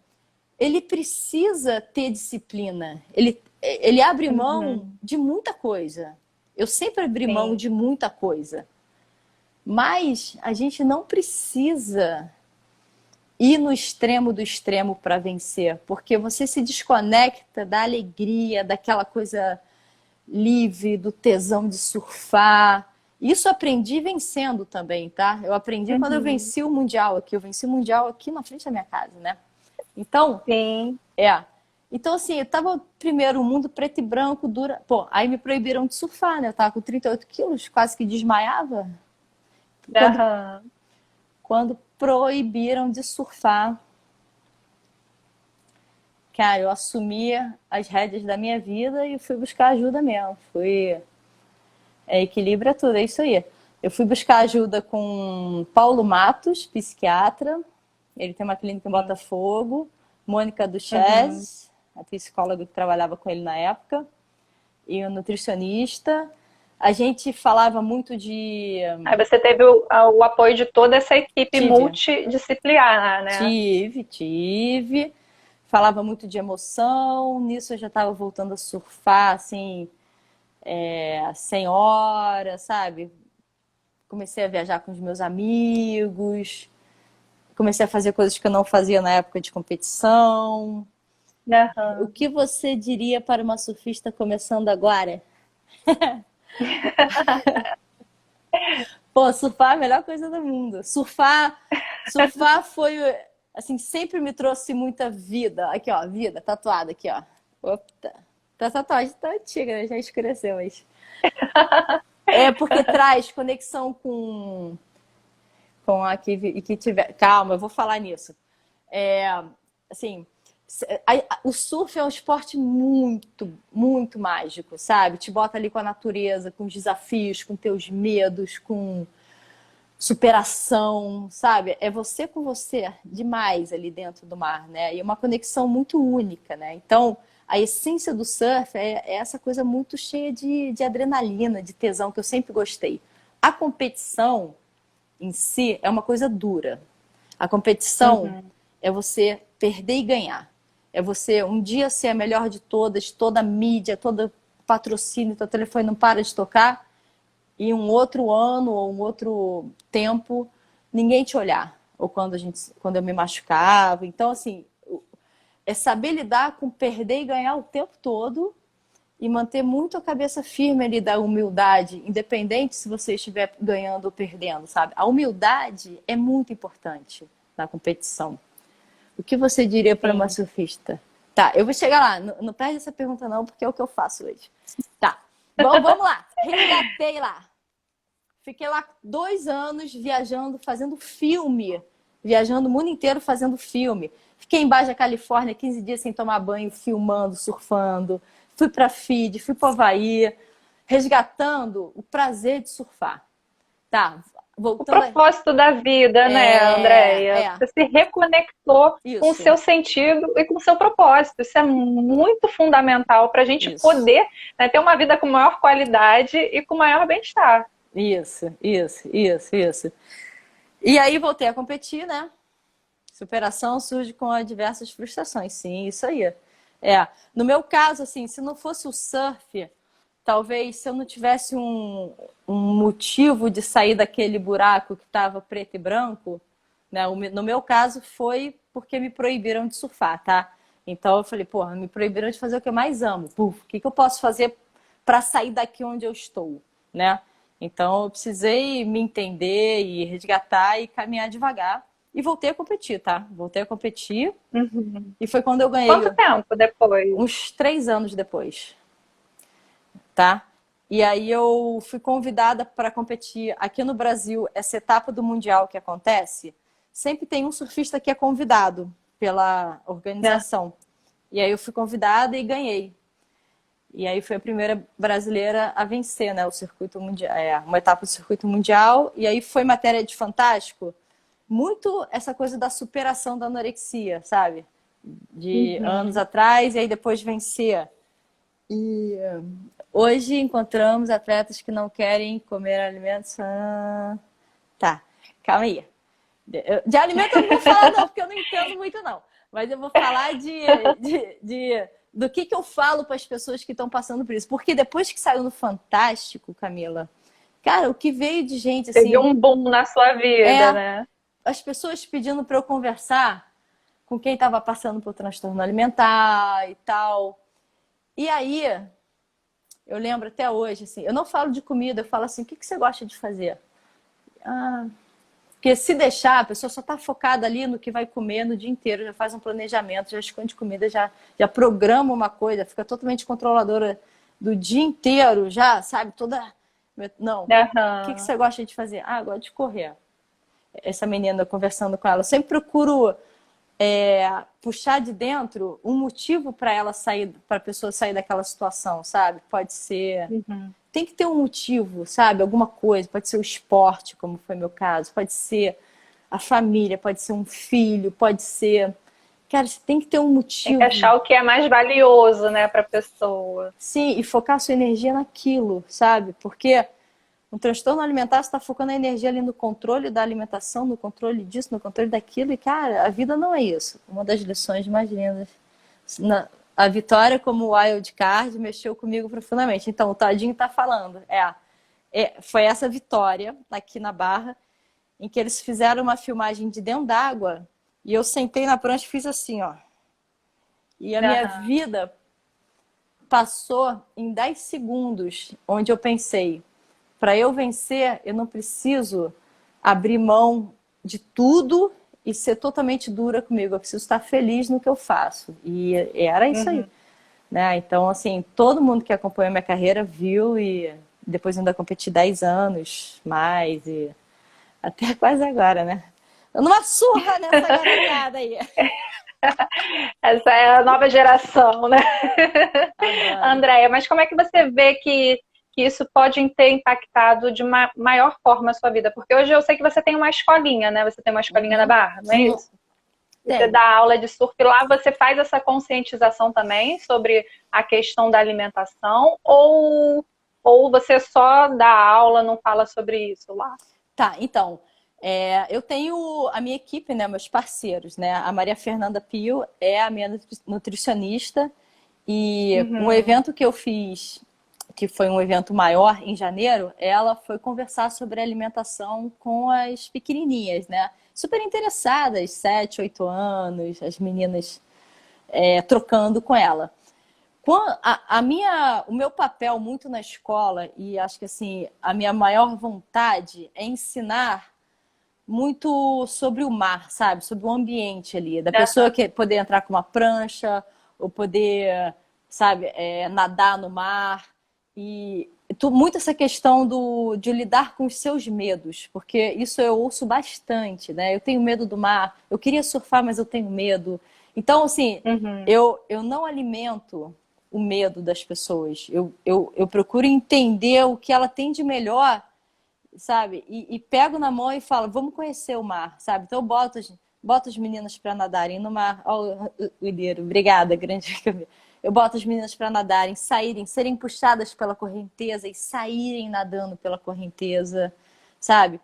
ele precisa ter disciplina. Ele abre mão Uhum. de muita coisa. Eu sempre abri mão Sim. de muita coisa. Mas a gente não precisa ir no extremo do extremo para vencer, porque você se desconecta da alegria, daquela coisa livre, do tesão de surfar. Isso eu aprendi vencendo também, tá? Eu aprendi quando eu Uhum. venci o Mundial aqui. Eu venci o Mundial aqui na frente da minha casa, né? Então, Sim. é. Então, assim, eu tava primeiro o mundo preto e branco, dura. Pô, aí me proibiram de surfar, né? Eu tava com 38 quilos, quase que desmaiava. Quando, Aham. quando proibiram de surfar, cara, eu assumi as rédeas da minha vida e fui buscar ajuda mesmo. Equilíbrio é tudo, é isso aí. Eu fui buscar ajuda com Paulo Matos, psiquiatra. Ele tem uma clínica em Sim. Botafogo. Mônica Uhum. Duchesse, a psicóloga que trabalhava com ele na época. E o nutricionista. A gente falava muito de. Aí você teve o apoio de toda essa equipe Tive, multidisciplinar, né? tive. Falava muito de emoção. Nisso eu já estava voltando a surfar, assim, 100 horas, sabe? Comecei a viajar com os meus amigos. Comecei a fazer coisas que eu não fazia na época de competição. O Aham. que você diria para uma surfista começando agora? Pô, surfar é a melhor coisa do mundo. Surfar foi, assim, sempre me trouxe muita vida. Aqui, ó, vida, tatuada aqui, ó. Opa, tá tatuagem tá antiga, né? Já escureceu, mas... É porque traz conexão com a que tiver... Calma, eu vou falar nisso. Assim, o surf é um esporte muito, muito mágico, sabe? Te bota ali com a natureza, com os desafios, com teus medos, com superação, sabe? É você com você demais ali dentro do mar, né? E é uma conexão muito única, né? Então, a essência do surf é essa coisa muito cheia de adrenalina, de tesão, que eu sempre gostei. A competição em si é uma coisa dura. A competição é você perder e ganhar. É você um dia ser a melhor de todas, toda a mídia, todo patrocínio, teu telefone não para de tocar, e um outro ano ou um outro tempo ninguém te olhar. Ou quando eu me machucava. Então, assim, é saber lidar com perder e ganhar o tempo todo e manter muito a cabeça firme ali da humildade, independente se você estiver ganhando ou perdendo, sabe? A humildade é muito importante na competição. O que você diria para uma surfista? Tá, eu vou chegar lá. Não perde essa pergunta não, porque é o que eu faço hoje. Tá, vamos lá. Resgatei lá. Fiquei lá 2 anos viajando, fazendo filme. Viajando o mundo inteiro fazendo filme. Fiquei em Baja Califórnia 15 dias sem tomar banho, filmando, surfando. Fui para Fiji, fui para Havaí, resgatando o prazer de surfar. Tá, O voltando propósito da vida, né, Andréia? Você se reconectou com o seu sentido e com o seu propósito. Isso é muito fundamental para a gente poder, né, ter uma vida com maior qualidade e com maior bem-estar. Isso. E aí voltei a competir, né? Superação surge com diversas frustrações. Sim, isso aí. No meu caso, assim, se não fosse o surf, talvez se eu não tivesse um motivo de sair daquele buraco que estava preto e branco, né? No meu caso foi porque me proibiram de surfar, tá? Então eu falei, porra, me proibiram de fazer o que eu mais amo. O que eu posso fazer para sair daqui onde eu estou, né? Então eu precisei me entender e resgatar e caminhar devagar. E voltei a competir, tá? Voltei a competir. E foi quando eu ganhei. Quanto tempo depois? Uns 3 anos depois. Tá? E aí eu fui convidada para competir aqui no Brasil. Essa etapa do Mundial que acontece, sempre tem um surfista que é convidado pela organização. E aí eu fui convidada e ganhei. E aí fui a primeira brasileira a vencer, né, o circuito mundial, uma etapa do circuito mundial. E aí foi matéria de Fantástico. Muito essa coisa da superação da anorexia, sabe? De anos atrás e aí depois vencer. E hoje encontramos atletas que não querem comer alimentos. Tá, calma aí. De alimento eu não vou falar não, porque eu não entendo muito não. Mas eu vou falar do que eu falo para as pessoas que estão passando por isso. Porque depois que saiu no Fantástico, Camila, cara, o que veio de gente assim... Teve um boom na sua vida, né? As pessoas pedindo para eu conversar com quem estava passando por transtorno alimentar e tal. E aí, eu lembro até hoje, assim, eu não falo de comida, eu falo assim, o que você gosta de fazer? Porque se deixar, a pessoa só está focada ali no que vai comer no dia inteiro, já faz um planejamento, já esconde comida, já programa uma coisa, fica totalmente controladora do dia inteiro, já, sabe, toda... Não, o que você gosta de fazer? Eu gosto de correr. Essa menina, conversando com ela, eu sempre procuro puxar de dentro um motivo para ela sair, para a pessoa sair daquela situação, sabe? Pode ser... Tem que ter um motivo, sabe? Alguma coisa. Pode ser o esporte, como foi meu caso. Pode ser a família, pode ser um filho, pode ser... Cara, você tem que ter um motivo. Tem que achar o que é mais valioso, né, para a pessoa. Sim, e focar a sua energia naquilo, sabe? Porque um transtorno alimentar, você está focando a energia ali no controle da alimentação, no controle disso, no controle daquilo. E, cara, a vida não é isso. Uma das lições mais lindas. A Vitória, como wild card, mexeu comigo profundamente. Então, o Tadinho está falando. Foi essa Vitória, aqui na Barra, em que eles fizeram uma filmagem de dentro d'água e eu sentei na prancha e fiz assim, ó. E a minha vida passou em 10 segundos, onde eu pensei... Para eu vencer, eu não preciso abrir mão de tudo e ser totalmente dura comigo. Eu preciso estar feliz no que eu faço. E era isso aí. Né? Então, assim, todo mundo que acompanhou a minha carreira viu e depois ainda competi 10 anos mais e até quase agora, né? Eu numa surra nessa garotada aí. Essa é a nova geração, né? Andréia, mas como é que você vê que isso pode ter impactado de uma maior forma a sua vida? Porque hoje eu sei que você tem uma escolinha, né? Você tem uma escolinha na Barra, não é isso? Você dá aula de surf lá, você faz essa conscientização também sobre a questão da alimentação? Ou você só dá aula, não fala sobre isso lá? Tá, então, Eu tenho a minha equipe, né, meus parceiros, né? A Maria Fernanda Pio é a minha nutricionista e um Uhum. evento que eu fiz, que foi um evento maior em janeiro, ela foi conversar sobre alimentação com as pequenininhas, né? Super interessadas, 7, 8 anos, as meninas trocando com ela. O meu papel muito na escola, e acho que assim, a minha maior vontade é ensinar muito sobre o mar, sabe? Sobre o ambiente ali, da pessoa Aham. que poder entrar com uma prancha, ou poder, sabe, nadar no mar. E muito essa questão de lidar com os seus medos, porque isso eu ouço bastante, né? Eu tenho medo do mar, eu queria surfar, mas eu tenho medo. Então, assim, Uhum. eu não alimento o medo das pessoas. Eu procuro entender o que ela tem de melhor, sabe? E pego na mão e falo, vamos conhecer o mar, sabe? Então eu boto as meninas para nadarem no mar. Ó, o Ilheiro, obrigada, grande Camila. Eu boto as meninas para nadarem, saírem, serem puxadas pela correnteza e saírem nadando pela correnteza, sabe?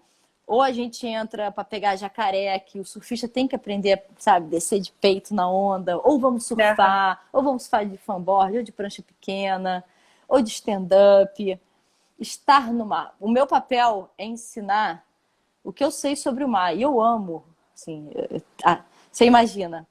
Ou a gente entra para pegar jacaré, que o surfista tem que aprender, sabe, descer de peito na onda, ou vamos Aham. surfar, ou vamos fazer de fanboard, ou de prancha pequena, ou de stand-up. Estar no mar. O meu papel é ensinar o que eu sei sobre o mar. E eu amo. Assim, você imagina,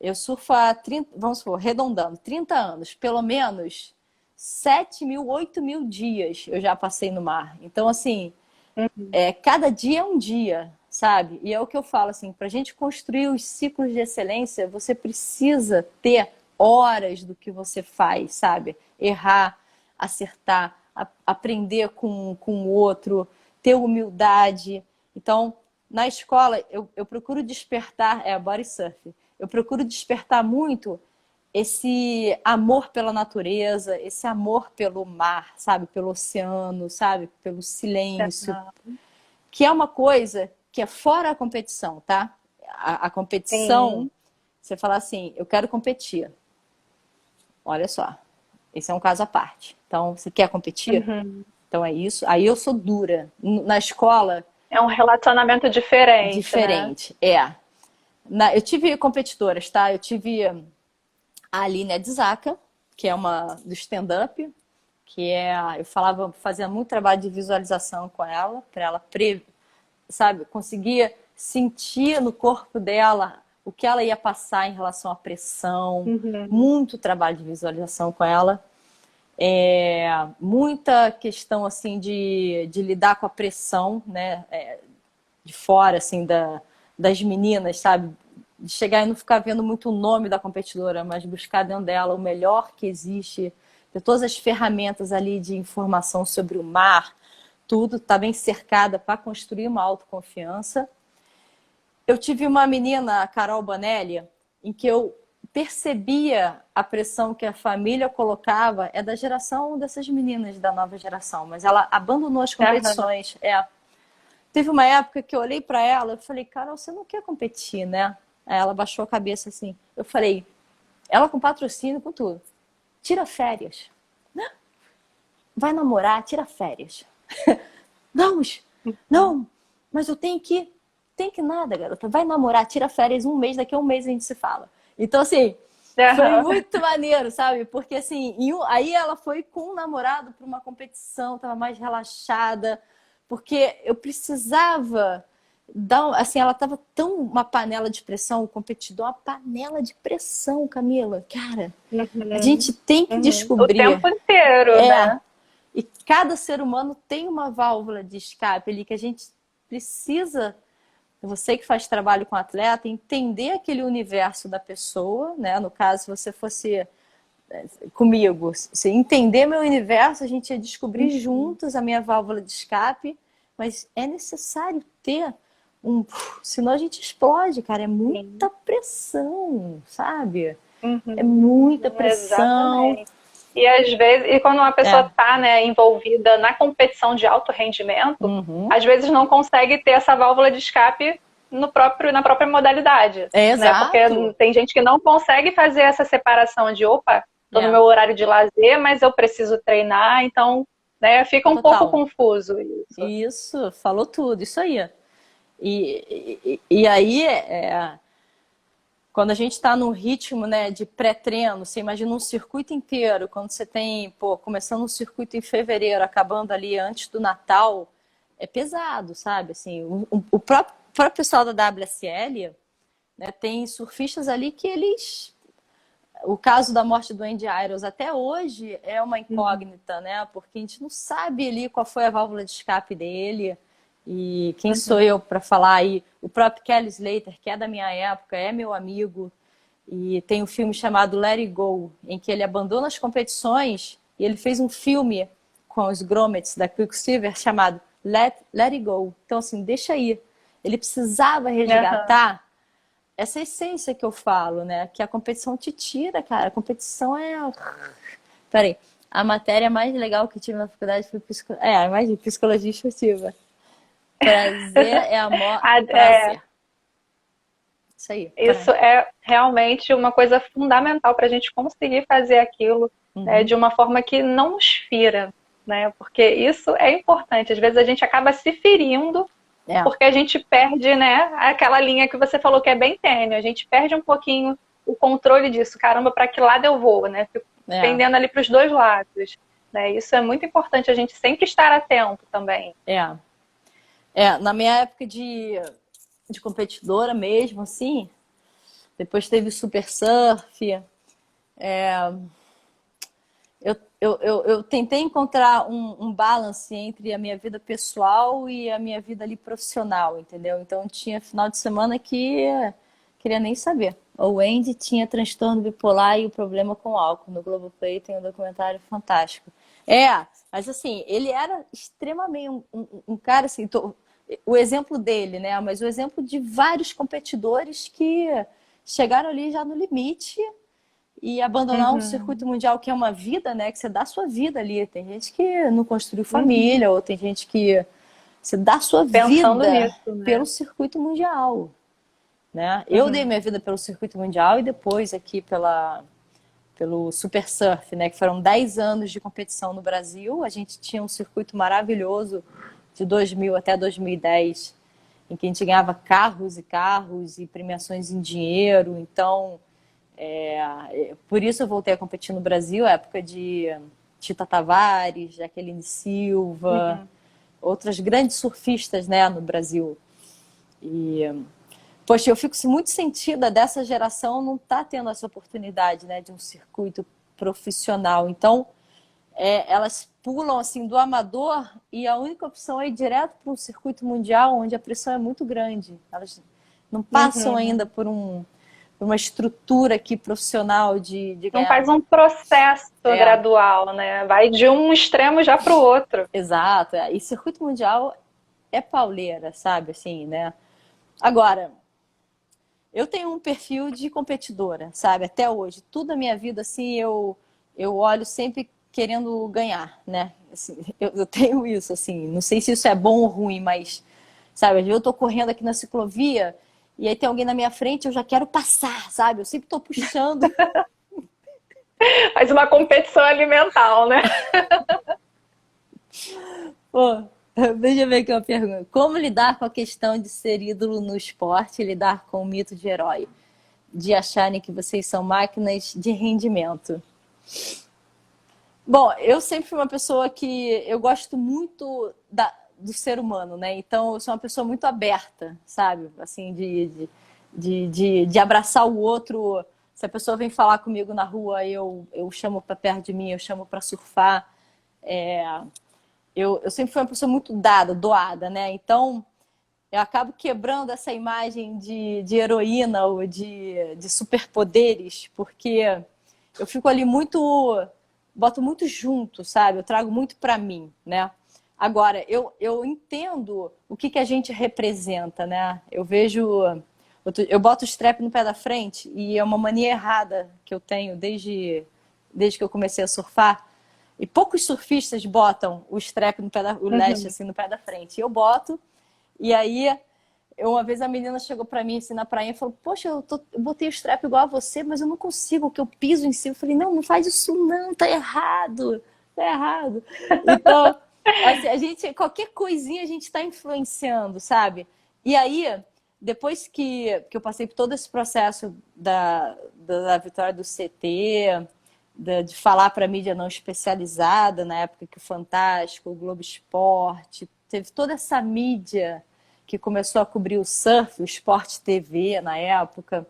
eu surfo há 30, vamos supor, arredondando, 30 anos. Pelo menos 7.000, 8.000 dias eu já passei no mar. Então, assim, Uhum. cada dia é um dia, sabe? E é o que eu falo, assim, para a gente construir os ciclos de excelência, você precisa ter horas do que você faz, sabe? Errar, acertar, aprender com o outro, ter humildade. Então, na escola, eu procuro despertar, a body surf, eu procuro despertar muito esse amor pela natureza, esse amor pelo mar, sabe? Pelo oceano, sabe? Pelo silêncio, Aham. que é uma coisa que é fora a competição, tá? A competição, Sim. você fala assim, eu quero competir. Olha só, esse é um caso à parte. Então, você quer competir? Uhum. Então é isso. Aí eu sou dura. Na escola, É um relacionamento diferente, né? diferente. Eu tive competitoras, tá? Eu tive a Aline Adzaca, que é uma do stand-up, eu fazia muito trabalho de visualização com ela, para ela sabe, conseguia sentir no corpo dela o que ela ia passar em relação à pressão, Uhum. muito trabalho de visualização com ela, muita questão assim de lidar com a pressão, né, de fora assim das meninas, sabe, de chegar e não ficar vendo muito o nome da competidora, mas buscar dentro dela o melhor que existe, ter todas as ferramentas ali de informação sobre o mar, tudo está bem cercada para construir uma autoconfiança. Eu tive uma menina, a Carol Bonelli, em que eu percebia a pressão que a família colocava, é da geração dessas meninas da nova geração, mas ela abandonou as Aham. competições. Teve uma época que eu olhei para ela, eu falei, Carol, você não quer competir, né? Aí ela baixou a cabeça assim. Eu falei, ela com patrocínio, com tudo. Tira férias. Vai namorar, tira férias. Não, não, mas eu tenho que. Tem que nada, garota. Vai namorar, tira férias um mês, daqui a um mês a gente se fala. Então, assim, foi Aham. muito maneiro, sabe? Porque, assim, aí ela foi com um namorado para uma competição, tava mais relaxada, porque eu precisava dar. Assim, ela tava tão uma panela de pressão, o competidor, uma panela de pressão, Camila. Cara, a Uhum. gente tem que Uhum. O descobrir. tempo inteiro, É, né? e cada ser humano tem uma válvula de escape ali que a gente precisa, você que faz trabalho com atleta, entender aquele universo da pessoa, né? No caso, se você fosse comigo, se entender meu universo, a gente ia descobrir Uhum. juntos a minha válvula de escape, mas é necessário ter senão a gente explode, cara, é muita Sim. pressão, sabe? É Uhum. muita pressão. Exatamente. E às vezes, e quando uma pessoa É. está, né, envolvida na competição de alto rendimento, Uhum. às vezes não consegue ter essa válvula de escape na própria modalidade, É né? Porque exato. tem gente que não consegue fazer essa separação de, opa, estou no É, meu horário de lazer, mas eu preciso treinar, então, né, fica um pouco total. confuso isso. Isso, falou tudo, isso aí. E aí, quando a gente está num ritmo, né, de pré-treino, você imagina um circuito inteiro, quando você tem, começando um circuito em fevereiro, acabando ali antes do Natal, é pesado, sabe? Assim, o próprio pessoal da WSL, né, tem surfistas ali que eles... O caso da morte do Andy Irons até hoje é uma incógnita, né? Porque a gente não sabe ali qual foi a válvula de escape dele. E quem sou eu para falar aí? O próprio Kelly Slater, que é da minha época, é meu amigo. E tem um filme chamado Let It Go, em que ele abandona as competições e ele fez um filme com os grommets da Quicksilver chamado Let It Go. Então, assim, deixa aí. Ele precisava resgatar essa essência que eu falo, né? Que a competição te tira, cara. A competição é... Peraí. A matéria mais legal que tive na faculdade foi mais de psicologia esportiva. Prazer é amor, prazer. Isso aí. Isso é realmente uma coisa fundamental para a gente conseguir fazer aquilo, né, de uma forma que não nos fira, né? Porque isso é importante. Às vezes a gente acaba se ferindo porque a gente perde, né, aquela linha que você falou que é bem tênue. A gente perde um pouquinho o controle disso. Caramba, para que lado eu vou, né? Fico pendendo ali para os dois lados. Né? Isso é muito importante, a gente sempre estar atento também. Na minha época de competidora mesmo, assim, depois teve o Super Surf. Eu tentei encontrar um balance entre a minha vida pessoal e a minha vida ali profissional, entendeu? Então tinha final de semana que queria nem saber. O Andy tinha transtorno bipolar e o problema com álcool. No Globoplay tem um documentário fantástico. Mas assim, ele era extremamente um cara assim, o exemplo dele, né? Mas o exemplo de vários competidores que chegaram ali já no limite e abandonar um circuito mundial, que é uma vida, né? Que você dá a sua vida ali. Tem gente que não construiu família, ou tem gente que você dá a sua pensando vida nisso, né? pelo circuito mundial. Né? Eu dei minha vida pelo circuito mundial e depois aqui pelo Super Surf, né? Que foram 10 anos de competição no Brasil. A gente tinha um circuito maravilhoso de 2000 até 2010, em que a gente ganhava carros e carros e premiações em dinheiro. Então, por isso eu voltei a competir no Brasil, época de Tita Tavares, Jaqueline Silva, outras grandes surfistas, né, no Brasil. E, poxa, eu fico muito sentida dessa geração não estar tendo essa oportunidade, né, de um circuito profissional. Então, elas pulam assim do amador e a única opção é ir direto para um circuito mundial, onde a pressão é muito grande. Elas não passam ainda por uma estrutura aqui profissional de ganhar. Não faz um processo gradual, né? Vai de um extremo já para o outro. Exato. E circuito mundial é pauleira, sabe? Assim, né? Agora, eu tenho um perfil de competidora, sabe? Até hoje. Tudo a minha vida, assim, eu olho sempre querendo ganhar, né? Assim, eu tenho isso, assim. Não sei se isso é bom ou ruim, mas, sabe? Eu tô correndo aqui na ciclovia e aí tem alguém na minha frente, eu já quero passar, sabe? Eu sempre tô puxando. Faz uma competição alimentar, né? Pô, deixa eu ver aqui uma pergunta. Como lidar com a questão de ser ídolo no esporte e lidar com o mito de herói? De acharem que vocês são máquinas de rendimento? Bom, eu sempre fui uma pessoa que eu gosto muito do ser humano, né? Então, eu sou uma pessoa muito aberta, sabe? Assim, de abraçar o outro. Se a pessoa vem falar comigo na rua, eu chamo para perto de mim, eu chamo para surfar. Eu sempre fui uma pessoa muito doada, né? Então, eu acabo quebrando essa imagem de heroína ou de superpoderes, porque eu fico ali boto muito junto, sabe? Eu trago muito para mim, né? Agora, eu entendo o que a gente representa, né? Eu boto o strap no pé da frente e é uma mania errada que eu tenho desde que eu comecei a surfar. E poucos surfistas botam o strap o leste assim, no pé da frente. Eu boto, e aí uma vez a menina chegou pra mim assim na praia e falou: poxa, eu botei o strap igual a você, mas eu não consigo, que eu piso em cima. Eu falei: não faz isso não, tá errado. Então, assim, qualquer coisinha a gente tá influenciando, sabe? E aí, depois que eu passei por todo esse processo da vitória do CT, de falar para a mídia não especializada, na época que o Fantástico, o Globo Esporte, teve toda essa mídia que começou a cobrir o surf, o Sport TV na época,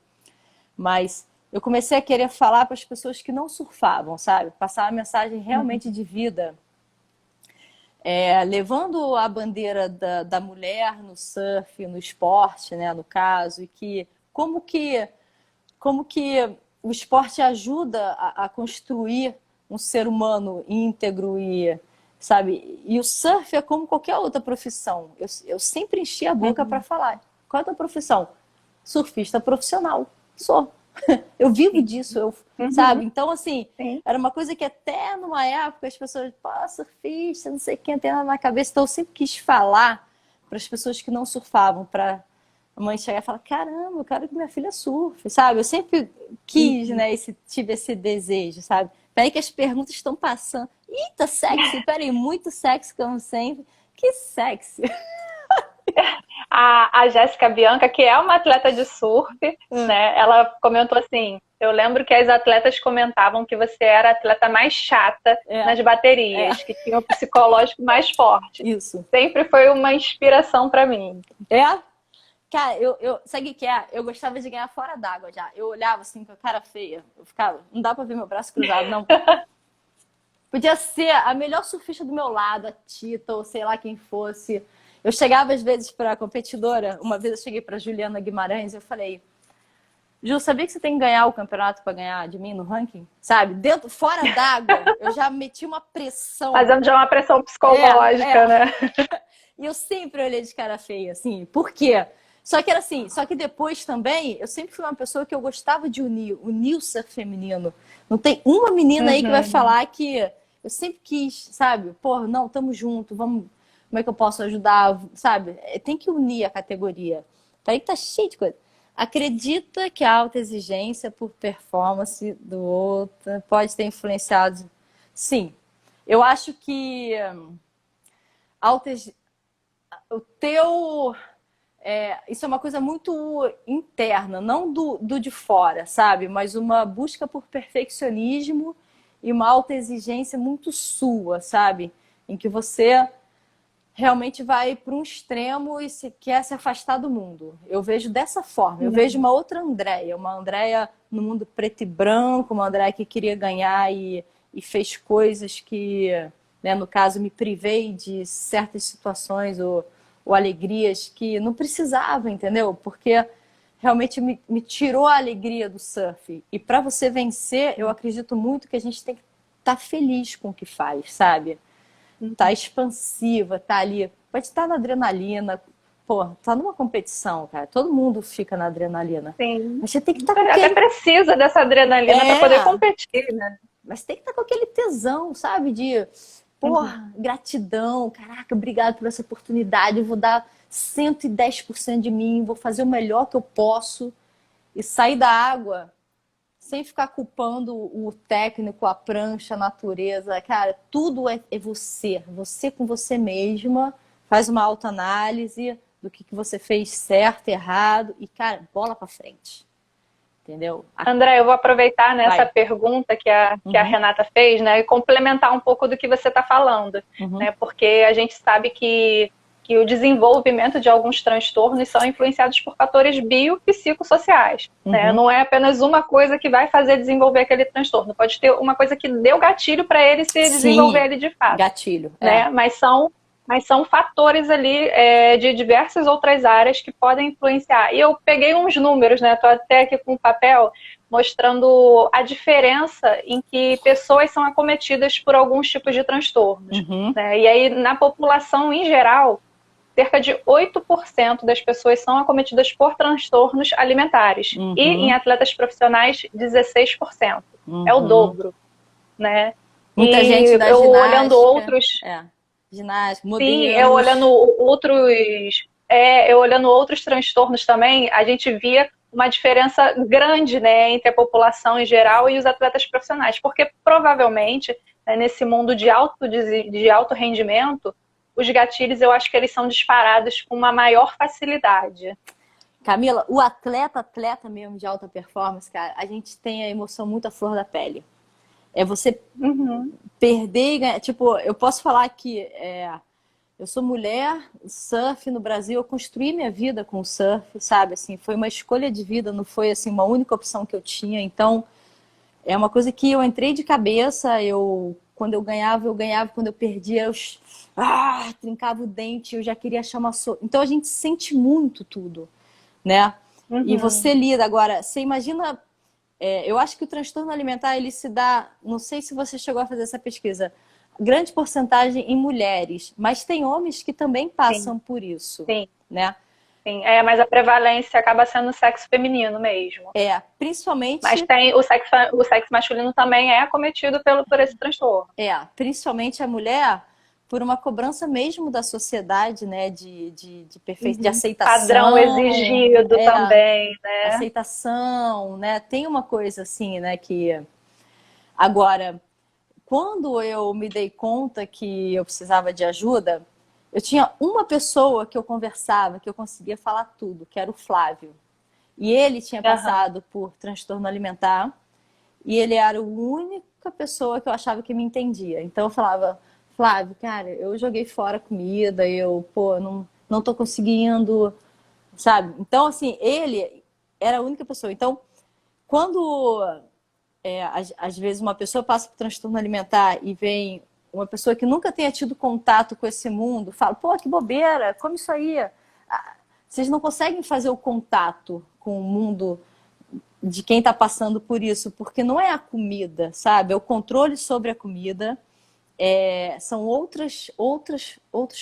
mas eu comecei a querer falar para as pessoas que não surfavam, sabe? Passar uma mensagem realmente de vida, levando a bandeira da mulher no surf, no esporte, né, no caso, e que como que o esporte ajuda a construir um ser humano íntegro e, sabe? E o surf é como qualquer outra profissão. Eu sempre enchi a boca para falar. Qual é a tua profissão? Surfista profissional. Sou. Eu vivo disso, sabe? Então, assim, era uma coisa que até numa época as pessoas, pô, surfista, não sei quem tem nada na cabeça. Então, eu sempre quis falar para as pessoas que não surfavam, para a mãe chegar e falar, caramba, eu quero que minha filha surfe, sabe? Eu sempre quis, né, tive esse desejo, sabe? Peraí que as perguntas estão passando. Eita, sexy, peraí, muito sexy como sempre. Que sexy. A Jéssica Bianca, que é uma atleta de surf, né? Ela comentou assim, eu lembro que as atletas comentavam que você era a atleta mais chata nas baterias, que tinha o psicológico mais forte. Isso. Sempre foi uma inspiração para mim. Cara, sabe o que é? Eu gostava de ganhar fora d'água já. Eu olhava assim com a cara feia. Eu ficava, não dá pra ver meu braço cruzado, não. Podia ser a melhor surfista do meu lado, a Tita, ou sei lá quem fosse. Eu chegava às vezes pra competidora. Uma vez eu cheguei pra Juliana Guimarães e eu falei, Ju, sabia que você tem que ganhar o campeonato pra ganhar de mim no ranking? Sabe? Fora d'água, eu já meti uma pressão. Fazendo já uma pressão psicológica, né? E eu sempre olhei de cara feia, assim. Por quê? Só que era assim, só que depois também, eu sempre fui uma pessoa que eu gostava de unir o surf feminino. Não tem uma menina aí que vai falar que eu sempre quis, sabe? Pô, não, tamo junto, vamos, como é que eu posso ajudar, sabe? Tem que unir a categoria. Aí tá cheio de coisa. Acredita que a alta exigência por performance do outro pode ter influenciado? Sim. Eu acho que o teu... isso é uma coisa muito interna, não do de fora, sabe? Mas uma busca por perfeccionismo e uma alta exigência muito sua, sabe? Em que você realmente vai para um extremo e quer se afastar do mundo. Eu vejo dessa forma. Eu vejo uma outra Andréia, uma Andréia no mundo preto e branco, uma Andréia que queria ganhar e fez coisas que, né, no caso, me privei de certas situações ou alegrias que não precisava, entendeu? Porque realmente me tirou a alegria do surf. E para você vencer, eu acredito muito que a gente tem que estar feliz com o que faz, sabe? Tá expansiva, tá ali. Pode estar na adrenalina. Pô, tá numa competição, cara. Todo mundo fica na adrenalina. Sim. Mas você tem que estar com Até precisa dessa adrenalina para poder competir, né? Mas tem que estar com aquele tesão, sabe? De, porra, gratidão. Caraca, obrigado por essa oportunidade. Eu vou dar 110% de mim. Vou fazer o melhor que eu posso. E sair da água sem ficar culpando o técnico, a prancha, a natureza. Cara, tudo é você. Você com você mesma faz uma autoanálise do que você fez certo, errado. E, cara, bola pra frente. Entendeu? André, eu vou aproveitar nessa pergunta que a Renata fez, né, e complementar um pouco do que você está falando. Né, porque a gente sabe que o desenvolvimento de alguns transtornos são influenciados por fatores biopsicossociais. Né? Não é apenas uma coisa que vai fazer desenvolver aquele transtorno. Pode ter uma coisa que deu gatilho para ele se desenvolver ele de fato. Gatilho. Né? Mas são fatores ali de diversas outras áreas que podem influenciar. E eu peguei uns números, né? Estou até aqui com um papel mostrando a diferença em que pessoas são acometidas por alguns tipos de transtornos. Né? E aí, na população em geral, cerca de 8% das pessoas são acometidas por transtornos alimentares. E em atletas profissionais, 16%. É o dobro. Né? Muita gente da ginástica. Olhando outros... Ginástica, modelos. Sim, eu olhando outros transtornos também, a gente via uma diferença grande, né, entre a população em geral e os atletas profissionais. Porque provavelmente, né, nesse mundo de alto rendimento, os gatilhos eu acho que eles são disparados com uma maior facilidade. Camila, o atleta mesmo de alta performance, cara, a gente tem a emoção muito à flor da pele. É você perder e ganhar. Tipo, eu posso falar que eu sou mulher, surf no Brasil, eu construí minha vida com o surf, sabe? Assim, foi uma escolha de vida, não foi assim uma única opção que eu tinha. Então, é uma coisa que eu entrei de cabeça, quando eu ganhava, quando eu perdia, trincava o dente, eu já queria chamar Então a gente sente muito tudo, né? E você lida. Agora, você imagina, eu acho que o transtorno alimentar, ele se dá, não sei se você chegou a fazer essa pesquisa, grande porcentagem em mulheres, mas tem homens que também passam por isso, sim, né? sim. Mas a prevalência acaba sendo o sexo feminino mesmo. Principalmente... Mas tem o sexo masculino também é acometido por esse transtorno. Principalmente a mulher, por uma cobrança mesmo da sociedade, né, de aceitação. Padrão exigido também, né? Aceitação, né? Tem uma coisa assim, né, que... Agora, quando eu me dei conta que eu precisava de ajuda, eu tinha uma pessoa que eu conversava, que eu conseguia falar tudo, que era o Flávio. E ele tinha passado por transtorno alimentar e ele era a única pessoa que eu achava que me entendia. Então eu falava, Flávio, cara, eu joguei fora a comida, não tô conseguindo, sabe? Então, assim, ele era a única pessoa. Então, quando às vezes uma pessoa passa por transtorno alimentar e vem uma pessoa que nunca tenha tido contato com esse mundo, fala, pô, que bobeira, come isso aí. Vocês não conseguem fazer o contato com o mundo de quem está passando por isso, porque não é a comida, sabe? É o controle sobre a comida, são outros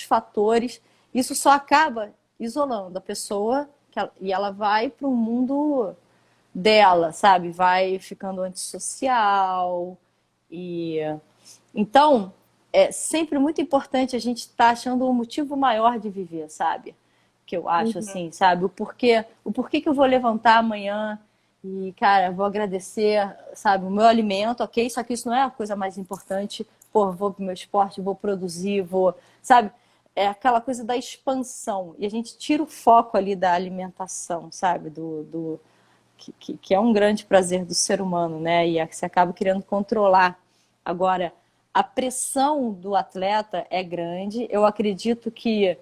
fatores. Isso só acaba isolando a pessoa e ela vai para o mundo dela, sabe? Vai ficando antissocial. Então, é sempre muito importante a gente estar achando um motivo maior de viver, sabe? Que eu acho assim, sabe? O porquê que eu vou levantar amanhã e, cara, vou agradecer, sabe, o meu alimento, ok? Só que isso não é a coisa mais importante. Pô, vou pro meu esporte, vou produzir, sabe? É aquela coisa da expansão. E a gente tira o foco ali da alimentação, sabe? Que é um grande prazer do ser humano, né? E que você acaba querendo controlar. Agora, a pressão do atleta é grande. Eu acredito que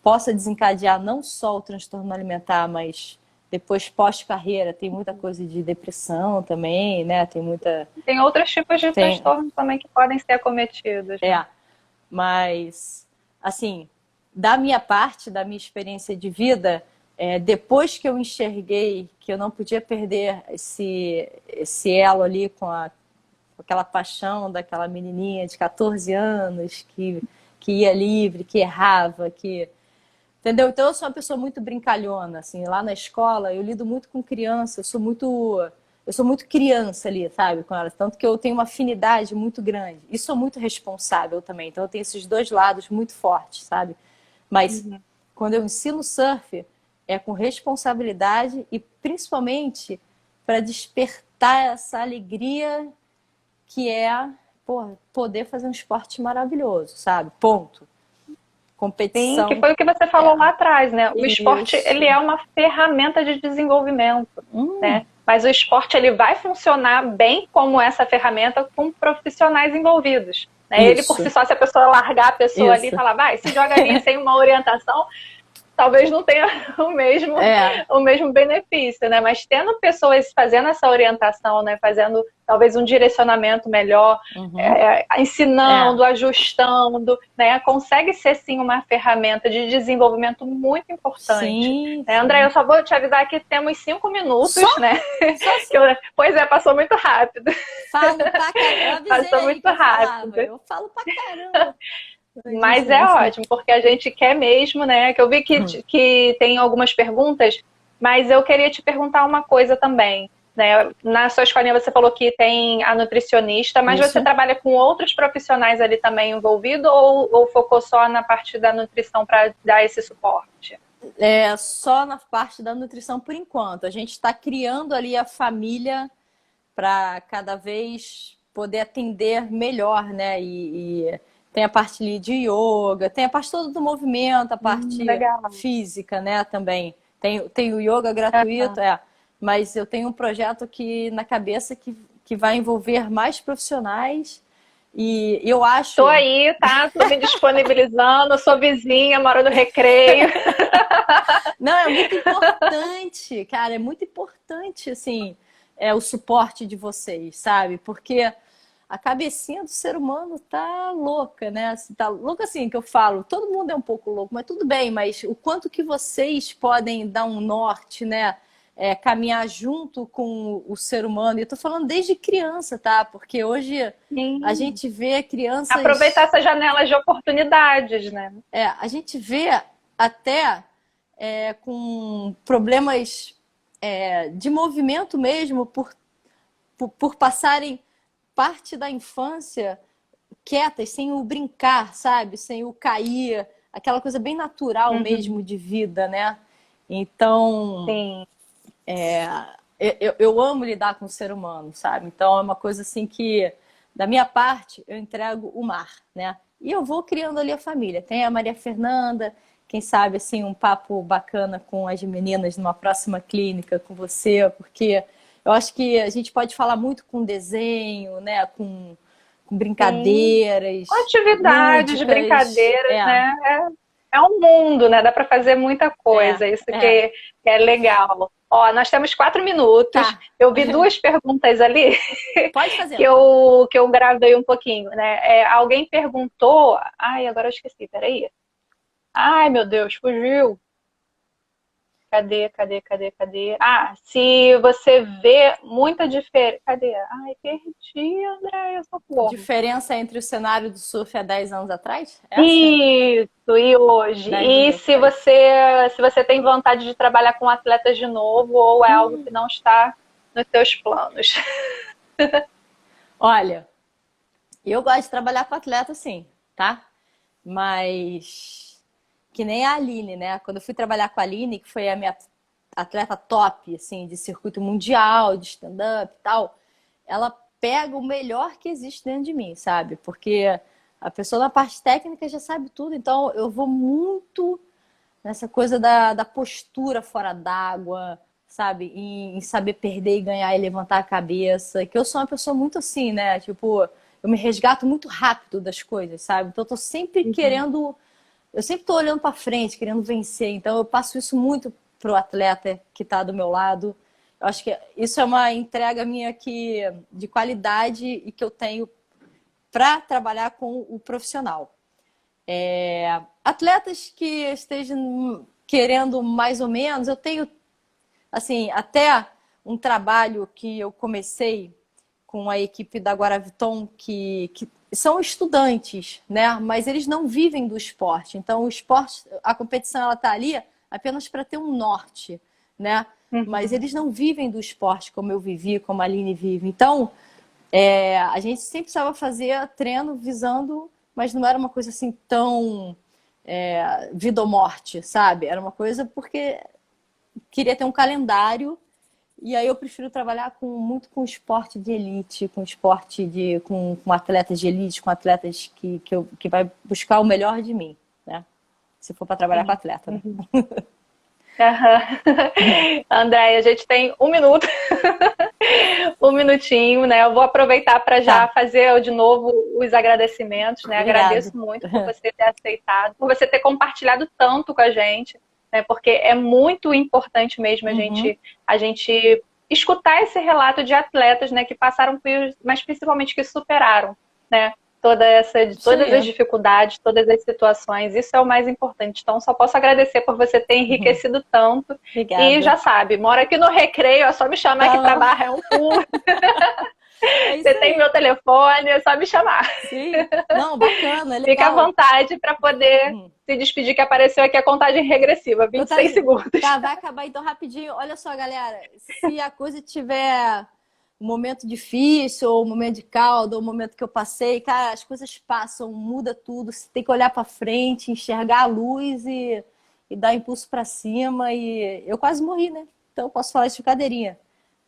possa desencadear não só o transtorno alimentar, mas depois pós-carreira tem muita coisa de depressão também, né? Tem outros tipos de transtorno também que podem ser acometidos. Né? Mas, assim, da minha parte, da minha experiência de vida, depois que eu enxerguei que eu não podia perder esse elo ali com aquela paixão daquela menininha de 14 anos que ia livre, que errava, entendeu? Então eu sou uma pessoa muito brincalhona, assim, lá na escola eu lido muito com criança, eu sou muito criança ali, sabe, com elas, tanto que eu tenho uma afinidade muito grande e sou muito responsável também, então eu tenho esses dois lados muito fortes, sabe? Mas quando eu ensino surf, é com responsabilidade e principalmente para despertar essa alegria que é poder fazer um esporte maravilhoso, sabe? Ponto. Competição. Sim, que foi o que você falou lá atrás, né? O esporte, ele é uma ferramenta de desenvolvimento, né? Mas o esporte, ele vai funcionar bem como essa ferramenta com profissionais envolvidos. Né? Ele, por si só, se a pessoa largar a pessoa ali e falar, vai, se joga ali sem uma orientação, talvez não tenha o mesmo benefício, né? Mas tendo pessoas fazendo essa orientação, né? Fazendo talvez um direcionamento melhor, ensinando, ajustando, né? Consegue ser sim uma ferramenta de desenvolvimento muito importante. Sim, né? André, eu só vou te avisar que temos 5 minutos, né? Pois passou muito rápido. Falo pra caramba. Passou muito rápido. Eu falo pra caramba. Mas é ótimo, porque a gente quer mesmo, né? Que eu vi que tem algumas perguntas, mas eu queria te perguntar uma coisa também. Né? Na sua escolinha você falou que tem a nutricionista, mas você trabalha com outros profissionais ali também envolvidos ou focou só na parte da nutrição para dar esse suporte? Só na parte da nutrição por enquanto. A gente está criando ali a família para cada vez poder atender melhor, né? tem a parte ali de yoga, tem a parte toda do movimento, a parte legal. física, né, também. Tem o yoga gratuito, mas eu tenho um projeto aqui na cabeça que vai envolver mais profissionais e eu acho... Tô aí, tá? Tô me disponibilizando, sou vizinha, moro no Recreio. Não, é muito importante, cara, é muito importante, assim, o suporte de vocês, sabe? Porque a cabecinha do ser humano tá louca, né? Tá louca assim, que eu falo, todo mundo é um pouco louco, mas tudo bem, mas o quanto que vocês podem dar um norte, né? Caminhar junto com o ser humano. E eu tô falando desde criança, tá? Porque hoje a Sim. gente vê Aproveitar crianças... essas janelas de oportunidades, né? a gente vê até com problemas de movimento mesmo, por passarem parte da infância quietas, sem o brincar, sabe? Sem o cair, aquela coisa bem natural Uhum. mesmo de vida, né? Então, Sim. eu amo lidar com o ser humano, sabe? Então, é uma coisa assim que, da minha parte, eu entrego o mar, né? E eu vou criando ali a família. Tem a Maria Fernanda, quem sabe, assim, um papo bacana com as meninas numa próxima clínica com você, porque eu acho que a gente pode falar muito com desenho, né? Com Sim. brincadeiras Atividades, lúdicas. brincadeiras, né? É um mundo, né? Dá para fazer muita É, coisa. Isso é. que é legal. Ó, nós temos 4 minutos. Tá, Eu vi duas perguntas ali pode fazer. que eu gravei um pouquinho, né? Alguém perguntou. Ai, agora eu esqueci, peraí. Ai, meu Deus, fugiu. Cadê? Ah, se você vê muita diferença. Cadê? Ai, perdi, Andréia, socorro. Diferença entre o cenário do surf há 10 anos atrás? Essa? Isso, e hoje? 10 E anos atrás. se você tem vontade de trabalhar com atletas de novo ou é algo que não está nos seus planos? Olha, eu gosto de trabalhar com atleta, sim, tá? Mas que nem a Aline, né? Quando eu fui trabalhar com a Aline, que foi a minha atleta top, assim, de circuito mundial, de stand-up e tal, ela pega o melhor que existe dentro de mim, sabe? Porque a pessoa na parte técnica já sabe tudo, então eu vou muito nessa coisa da postura fora d'água, sabe? Em saber perder e ganhar e levantar a cabeça. Que eu sou uma pessoa muito assim, né? Tipo, eu me resgato muito rápido das coisas, sabe? Então eu tô sempre Uhum. querendo. Eu sempre tô olhando para frente, querendo vencer. Então eu passo isso muito pro atleta que tá do meu lado. Eu acho que isso é uma entrega minha de qualidade e que eu tenho para trabalhar com o profissional. Atletas que estejam querendo mais ou menos, eu tenho assim, até um trabalho que eu comecei com a equipe da Guaraviton, que são estudantes, né? Mas eles não vivem do esporte. Então, o esporte, a competição, ela tá ali apenas para ter um norte, né? Mas Uhum. eles não vivem do esporte como eu vivi, como a Aline vive. Então, a gente sempre precisava fazer treino visando, mas não era uma coisa assim tão vida ou morte, sabe? Era uma coisa porque queria ter um calendário e aí eu prefiro trabalhar muito com esporte de elite, com esporte com atletas de elite, com atletas que vai buscar o melhor de mim, né? Se for para trabalhar com Sim. atleta, né? Uhum. Aham. André, a gente tem 1 minuto, 1 minutinho, né? Eu vou aproveitar para já Tá, fazer de novo os agradecimentos, né? obrigado. Agradeço muito por você ter aceitado, por você ter compartilhado tanto com a gente, né? Porque é muito importante mesmo a Uhum. gente, a gente escutar esse relato de atletas, né? Que passaram por, mas principalmente que superaram, né? Isso Todas as aí. dificuldades, todas as situações, isso é o mais importante. Então, só posso agradecer por você ter enriquecido tanto. E já Obrigada. sabe, mora aqui no Recreio, é só me chamar aqui Tá para bom. Barra, é um pulo. É Você isso tem meu aí. telefone, é só me chamar. Sim. Não, bacana, é Fica à legal. vontade para poder se despedir, que apareceu aqui a contagem regressiva, 26 Contagem. segundos. Tá, vai acabar então rapidinho. Olha só, galera. Se a coisa tiver um momento difícil, ou um momento de calda, ou um momento que eu passei, cara, as coisas passam, muda tudo. Você tem que olhar para frente, enxergar a luz e dar impulso para cima. E eu quase morri, né? Então eu posso falar isso de cadeirinha.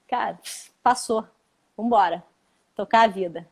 Cara, passou. Vambora. Tocar a vida.